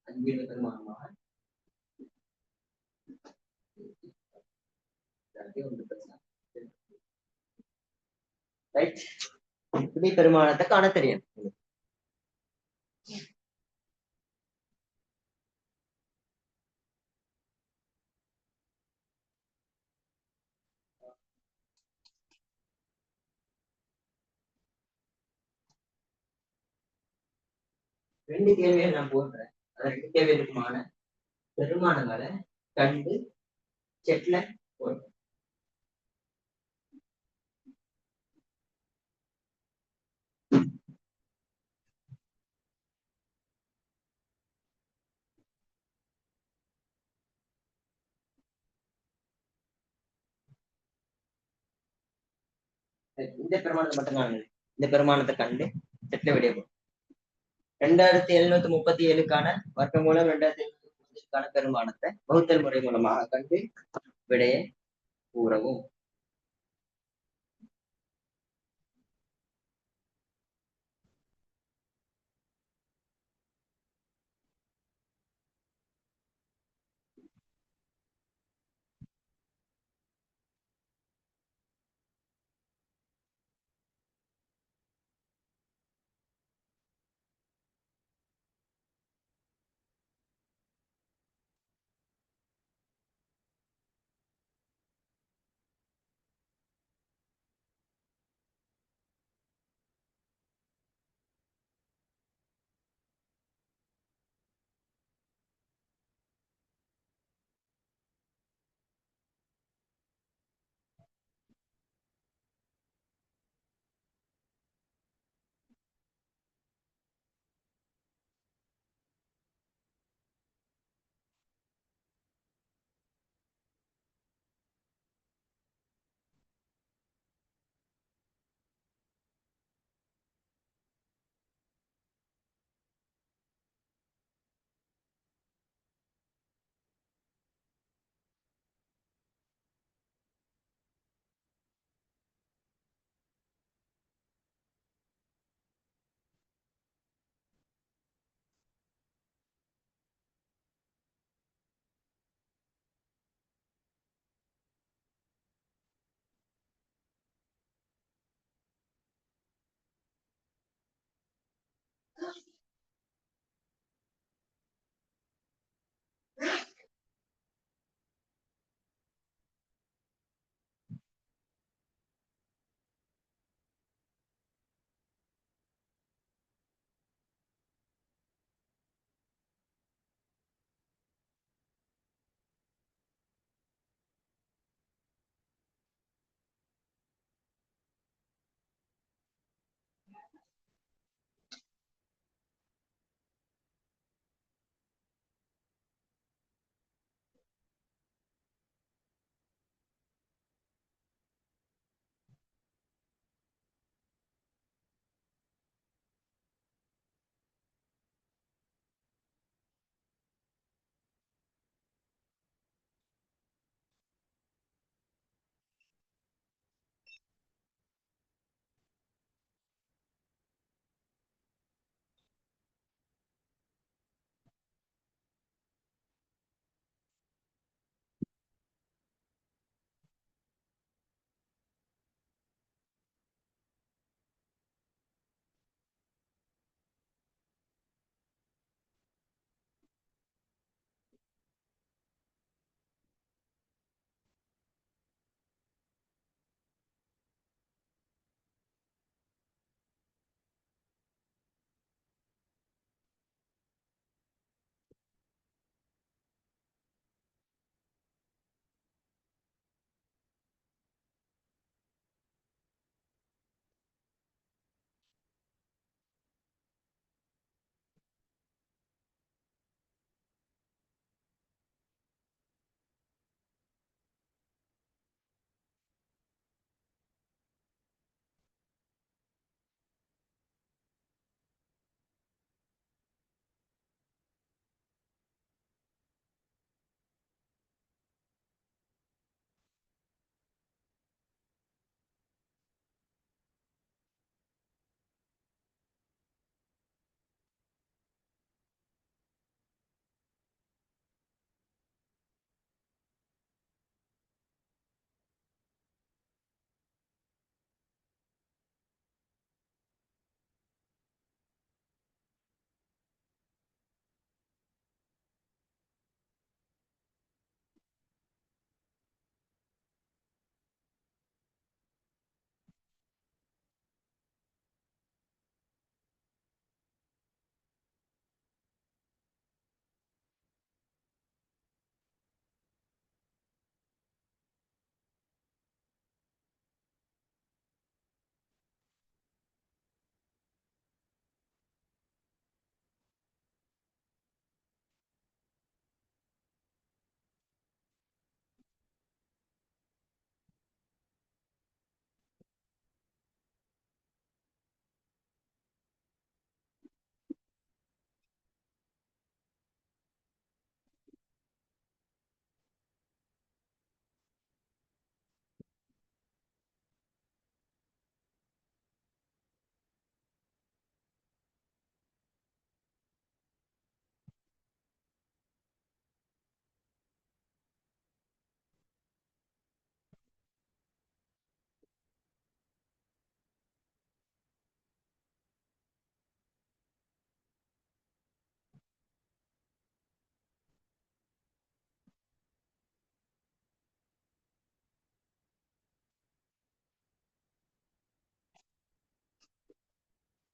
அஞ்சு பெருமானமாக ரைட். இப்படி பெருமானத்தை காண தெரியும். ரெண்டு கேள்வியை நான் போடுறேன். ரெண்டு கேள்விக்குமான பெருமானங்களை கண்டு செட்ல போடுறேன். இந்த பெருமானத்தை மட்டும் நான் இந்த பெருமானத்தை கண்டு செட்ல விடைய போறேன். 2737க்கான வர்க்க மூலம் 2737க்கான பெருமானத்தை வகுத்தல் முறை மூலமாக கண்டு விடையை கூறவும்.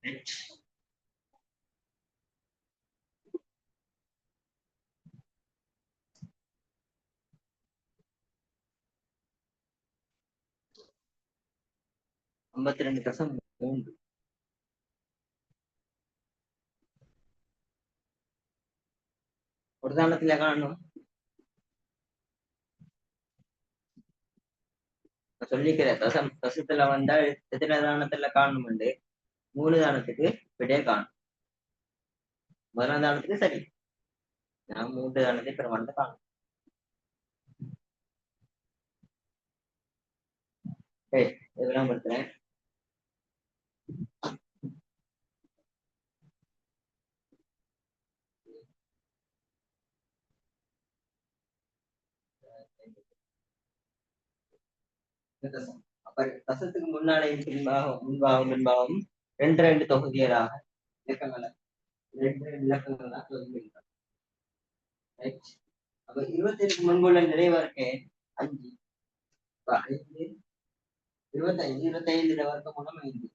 52.3. ஒரு தானத்துல காணும். நான் சொல்லிக்கிறேன், தசத்துல வந்தா எத்தனை தானத்துல காணும்ண்டு. 3 தானத்துக்கு விடைய காணும். முதலாம் தானத்துக்கு சரி. நான் 3 தானத்தை பெருமானத்தை காணும். இதெல்லாம் படுத்துறேன். அப்ப தசத்துக்கு முன்னாலேயும் பின்பாகவும் 2 தொகுதிகளாக இலக்கங்களை 2 இலக்கங்களாக தொகுதிகள். அப்ப 27க்கு முன்புள்ள நிறைவார்க்கே 5. 5 25 25 வர்க்கம் மூலம் 5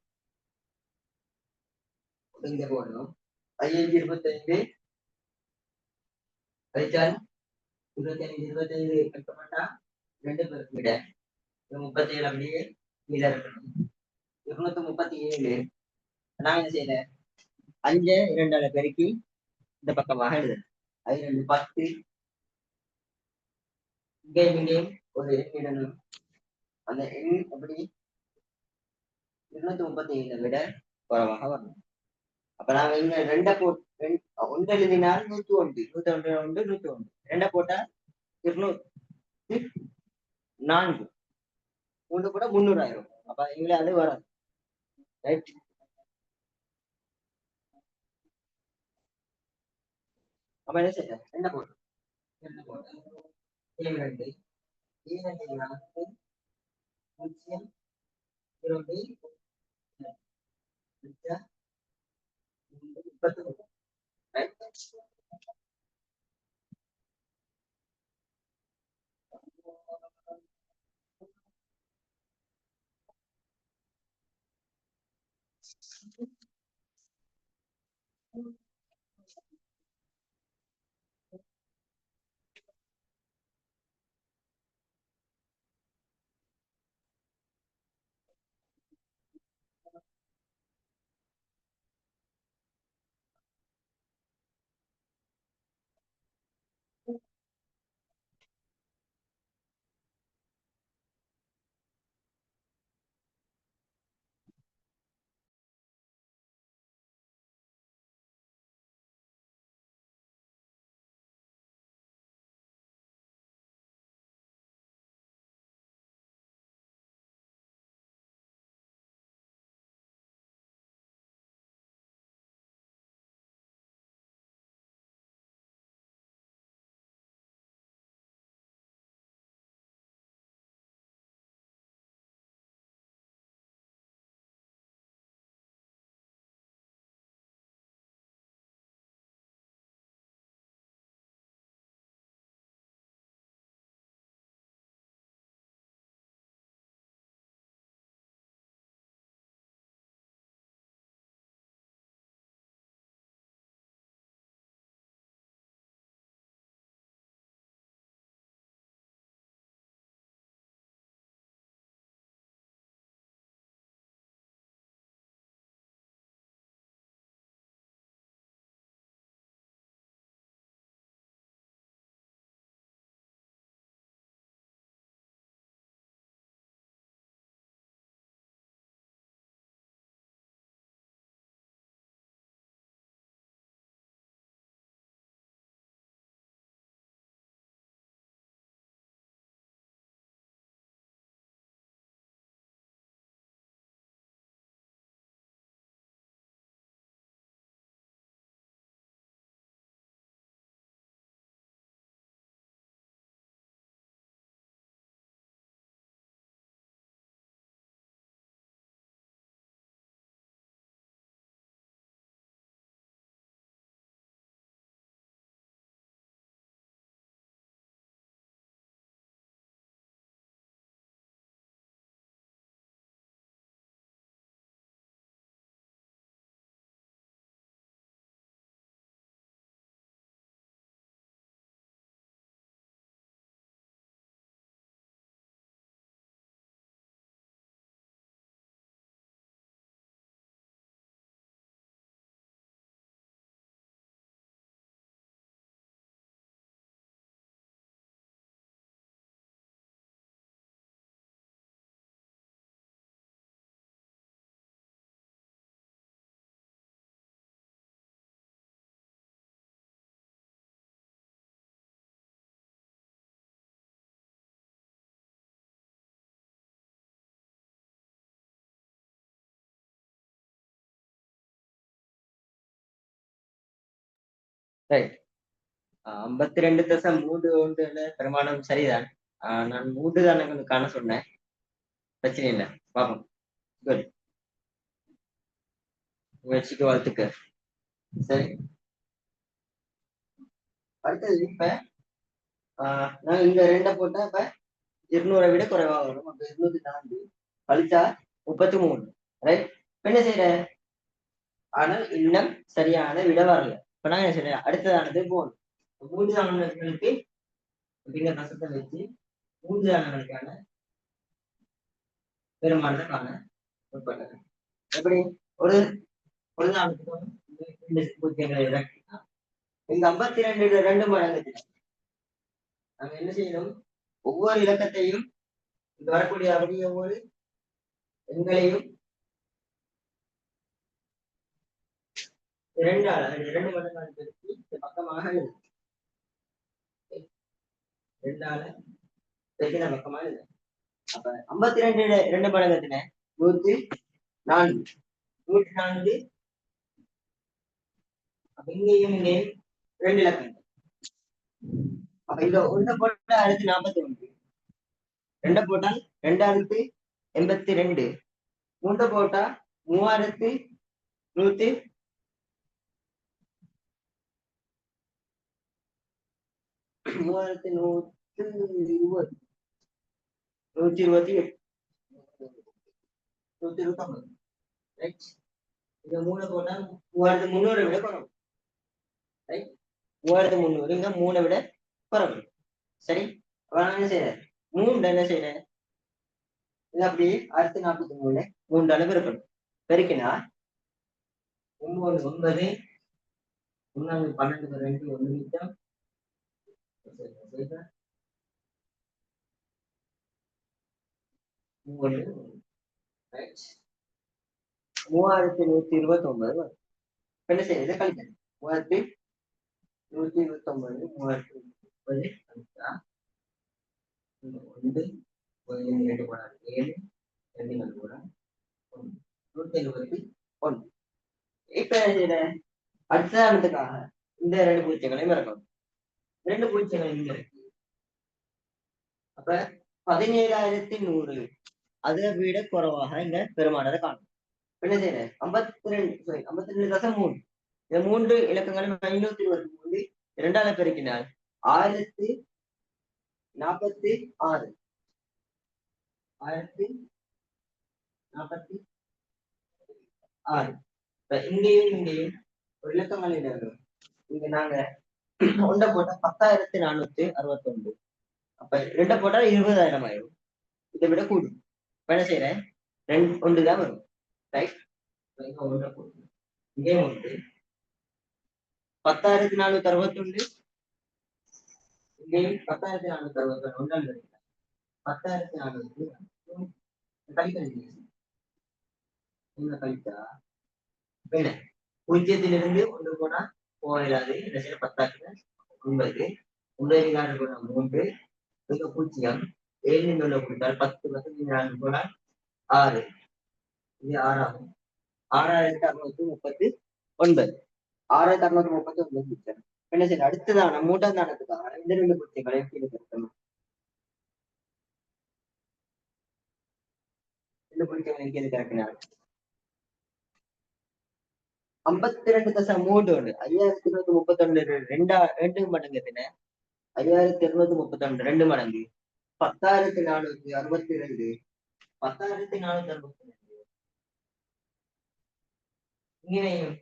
இங்க போடணும். 5 25 கழிச்சால் 25 கட்டப்பட்டா 2 பேருக்கு விட 37 அப்படியே கீழே இருக்கணும். 237. நான் என்ன செய்யறேன், 5 2 பெருக்கி இந்த பக்கமாக எழுதுறேன். 2 10. இங்கேயும் ஒரு எண் இடணும். அந்த எண் அப்படி 237 விட குறைவாக வரணும். அப்ப நாங்க இங்க 2 போட்டு 1 எழுதினால் 101 101 101 2 போட்டா 204 3 கூட 300 ஆயிரும். அப்ப எங்களை அது வராது. ரைட். அப்ப என்ன செய்ய 2 போட்டு 2 போட்டு 7 2 7 0 2 30. ரைட். ரைட். 52.3 பெருமானம் சரிதான். நான் 3 தானே காண சொன்னேன். பிரச்சனை இல்லை, பார்ப்போம். குட், முயற்சிக்கு வாழ்த்துக்க. சரி, அடுத்தது இப்ப நான் இந்த 2 போட்டா இப்ப 200 விட குறைவா வரும். அப்ப 204 கழிச்சா 33. ரைட். என்ன செய்யற? ஆனால் இன்னும் சரியான விட வரல. இப்ப நான் என்ன செய்யறேன்? அடுத்ததானது போன் 3 தானங்களுக்கு அப்படிங்கிற கசத்தை வச்சு 3 தானங்களுக்கான பெருமானத்தை காண முற்பட்டது. எப்படி? ஒரு ஒரு தானத்துக்கும் பூஜ்ஜியங்களை இறக்கினா இந்த 52 2 மடங்கு நாங்க என்ன செய்யணும்? ஒவ்வொரு இலக்கத்தையும் வரக்கூடிய அப்படி ஒவ்வொரு எண்களையும் 2 மடங்காக பெருக்கி இந்த பக்கமாக 2 பெருக்கின பக்கமாக எழுது. அப்ப 52 2 மடங்கு எத்தனை? 104. 104. அப்ப இங்கேயும் 2 இலக்கம். அப்ப இந்த 1 போட்டா அடுத்து 41, 2 போட்டால் 2082, 3 போட்டா 3100, 3120, 128, 129. ரைட். இந்த 3 போட்டா 3300 விட குறைவு. ரைட். 3300 இங்க 3 விட குறைவு. சரி, என்ன செய்யறேன்? 3 என்ன செய்யறேன்? இது அப்படி அடுத்து 43 3 பெருக்கணும். பெருக்கினா 9 9 12 2 1 மிச்சம் 3129. என்ன செய்யுது? கழிக்கணும். 3129 3030 கழிச்சா 1 2 போனா 7 2 4 போனா 171. இப்ப என்ன செய்யறேன்? அடுத்ததானதுக்காக இந்த 2 பூஜ்ஜியங்களையும் இறக்கணும். 2 பூஜ்ஜியங்கள் இங்க இருக்கு. அப்ப 17100 அதை விட குறைவாக இங்க பெருமானதை காணும். என்ன செய்யறேன்? 52.3 இந்த 3 இலக்கங்களும் 523 2ஆல பெருக்கினால் 1046. 1046. இங்கேயும் இங்கேயும் ஒரு இலக்கங்கள் இடங்களும் இங்க நாங்க 1 போட்டா 10,461. அப்ப 2 போட்டா 20,000 ஆயிரும். இதை விட கூடும். என்ன செய்யறேன்? 1 தான் வரும். ரைட். இங்கே 1 10,461, இங்கேயும் 10,461 ஒன்றால் 10,400 கழிக்கணும். கழித்தா என்ன? 0லிருந்து 1 போனா போயிடாது. 10 9 9 போனா 3 0 7 கொடுத்தால் 10 4 போனா 6. இது 6 ஆகும். 6639. 6639. என்ன செய்ய? அடுத்ததான 3ஆம் தானத்துக்காக இந்த 2 பூஜ்ஜியங்களை கீழே பெருக்கணும். 2 பூஜ்ஜியங்களை கீழே கறக்கினார் 52.3 5231 2 மடங்கு எத்தனை? 5231 2 மடங்கு 10,462. 10,462 இங்கேயும்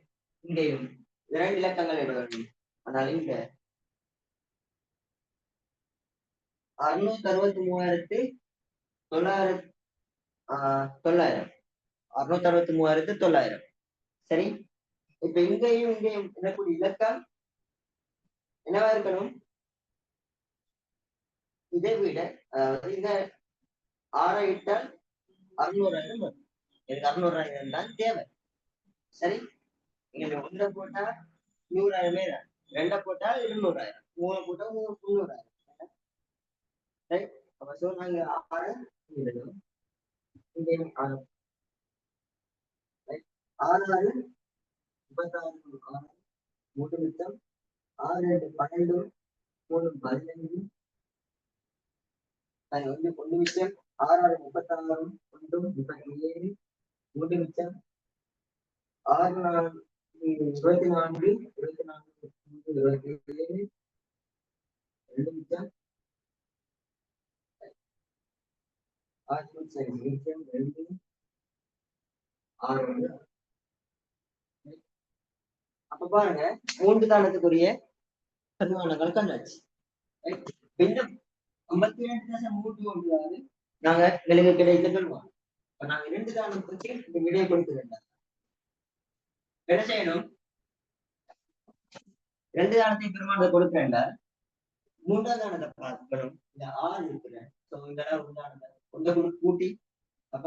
இங்கேயும் 2 இலக்கங்கள் எழுதணும். ஆனால் இங்க 663,900 663,900. சரி, இப்ப இங்கேயும் இங்கேயும் எனக்குரிய இலக்கம் என்னவா இருக்கணும்? இதை விட இந்த 6 இட்டால் 600,000 வரும். எனக்கு 600,000 தான் தேவை. சரி, இங்க 1 போட்டா 100,000 தான். 2 போட்டா 200,000, 3 போட்டா 300,000. சரி, அப்ப நாங்க 6 எழுதணும். இங்கேயும் 6 6 36 3 மிச்சம் 6 2 12 3 15 1 மிச்சம் 6 6 36 1 37 3 மிச்சம் 6 4 24 24 27 2 மிச்சம் 6 மிச்சம் 2 6 அப்ப பாருங்க 3 தானத்துக்குரிய பெருமானங்கள் கண்டாச்சு. இன்னும் 52.3 நாங்க எங்களுக்கு கிடைத்த பெறுவோம். இப்ப நாங்க 2 தானத்துக்கு இந்த விடையை கொடுக்க வேண்டாம். என்ன செய்யணும்? 2 தானத்தை பெருமானத்தை கொடுக்க வேண்டாம். 3ஆம் தானத்தை பார்க்கணும். இந்த 6 இருக்கிறேன். ஒன்றை கூட்டி அப்ப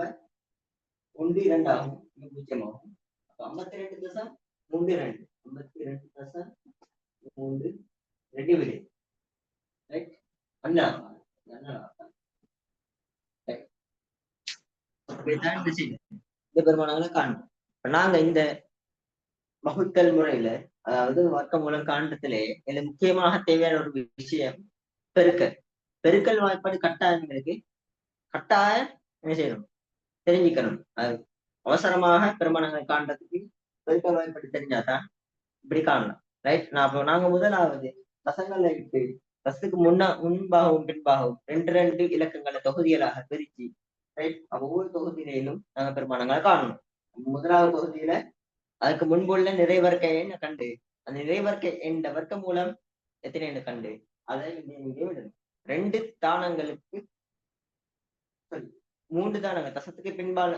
1 2 ஆகும். 0 ஆகும். 52.32 52.32 விடை. ரைட்? அண்ணா இந்த பெருமானங்களை காணும். நாங்க இந்த வகுத்தல் முறையில, அதாவது வர்க்க மூலம் காண்டத்திலே எனக்கு முக்கியமாக தேவையான ஒரு விஷயம் பெருக்கல். பெருக்கல் வாய்ப்பாடு கட்டாயங்களுக்கு கட்டாயம் என்ன செய்யணும்? தெரிஞ்சுக்கணும். அது அவசரமாக பெருமானங்களை காண்றதுக்கு பெருக்கல் வாய்ப்பாடு தெரிஞ்சாதான் இப்படி காணலாம். ரைட்? நாங்க முதலாவது தசங்களை இட்டு தசத்துக்கு முன்பாகவும் பின்பாகவும் 2 இலக்கங்களை தொகுதிகளாக பிரிச்சு, ரைட், ஒவ்வொரு தொகுதியிலும் நாங்க பெருமானங்களை காணணும். முதலாவது தொகுதியில அதுக்கு முன்புள்ள நிறைவர்க்க எண்ண கண்டு அந்த நிறைவர்க்க என்ற வர்க்க மூலம் எத்தனை எண்ணு கண்டு அதை விடணும். 2 தானங்களுக்கு 3 தானங்கள் தசத்துக்கு பின்பாக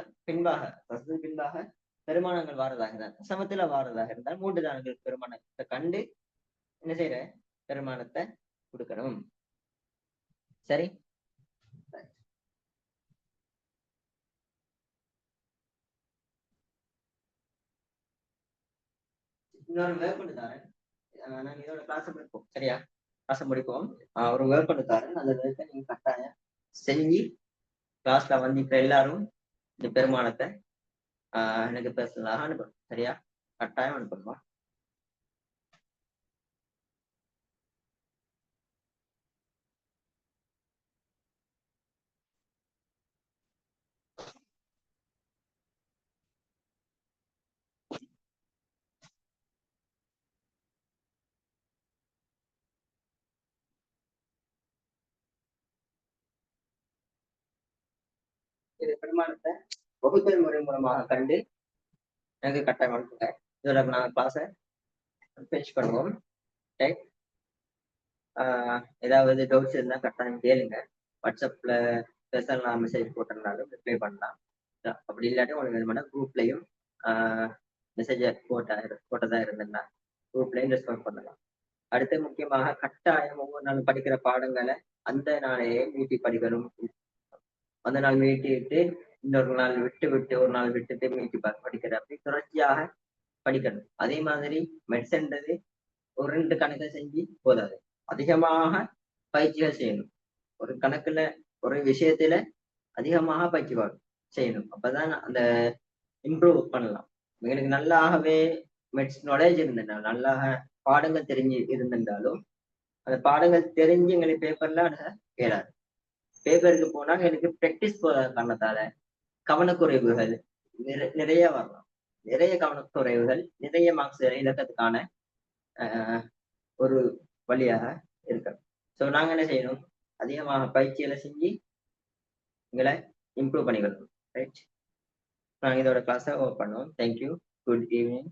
பெருமானங்கள் வாரதாக இருந்தால், தசமத்துல வாரதாக இருந்தால் 3 தானங்கள் பெருமானத்தை கண்டு என்ன செய்யற பெருமானத்தை கொடுக்கணும். சரி, இன்னொரு வேர்க்கொண்டு தாரேன். நாங்க இதோட கிளாஸ் முடிப்போம். சரியா? கிளாஸ் முடிப்போம். ஒரு வேர்க்கொண்டு தாரேன். அந்த வேர்க்கை நீங்க கட்டாயம் செஞ்சு கிளாஸ்ல வந்து இப்ப எல்லாரும் இந்த பெருமானத்தை எனக்கு பர்சனலாக அனுப்பணும். சரியா? கட்டாயம் அனுப்பணுமா? இது பெருமானத்தை வகுத்தல் முறை மூலமாக கண்டு எனக்கு கட்டாயம் அனுப்புங்க. இதோட நாங்கள் கிளாஸை ஃபினிஷ் பண்ணுவோம். ரைட்? ஏதாவது டவுட்ஸ் இருந்தா கட்டாயம் கேளுங்க. வாட்ஸ்அப்ல ஸ்பெஷல் மெசேஜ் போட்டிருந்தாலும் ரிப்ளை பண்ணலாம். அப்படி இல்லாட்டி உங்களுக்கு வேணும்னா குரூப்லையும் மெசேஜ் போட்டதா இருந்ததுன்னா குரூப்லையும் ரெஸ்பான்ஸ் பண்ணலாம். அடுத்து முக்கியமாக கட்டாயம் ஒவ்வொரு நாளும் படிக்கிற பாடங்களை அந்த நாளையே மீட்டி படிக்கணும். அந்த நாள் மீட்டிட்டு இன்னொரு நாள் விட்டு ஒரு நாள் விட்டுட்டு மீட்டி படிக்கிற அப்படி தொடர்ச்சியாக படிக்கணும். அதே மாதிரி மெட்ஸ்ன்றது ஒரு 2 கணக்கை செஞ்சு போதாது, அதிகமாக பயிற்சிகள் செய்யணும். ஒரு கணக்குல ஒரு விஷயத்துல அதிகமாக பயிற்சி செய்யணும். அப்பதான் அந்த இம்ப்ரூவ் பண்ணலாம். எங்களுக்கு நல்லாகவே மெட்ஸ் நாலேஜ் இருந்திருந்தாலும், நல்லாக பாடங்கள் தெரிஞ்சு இருந்திருந்தாலும் அந்த பாடங்கள் தெரிஞ்சு எங்களுக்கு பேப்பர்ல கேளாது. பேப்பருக்கு போனா எனக்கு பிராக்டிஸ் போதாத காரணத்தால கவனக்குறைவுகள் நிறைய வரலாம். நிறைய கவனக்குறைவுகள் நிறைய மார்க்ஸ் இலக்கத்துக்கான ஒரு வழியாக இருக்கணும். ஸோ நாங்க என்ன செய்யணும்? அதிகமாக பயிற்சிகளை செஞ்சு எங்களை இம்ப்ரூவ் பண்ணிக்கணும். ரைட்? நாங்கள் இதோட கிளாஸை ஓப்பன் பண்ணுவோம். தேங்க்யூ. Good evening.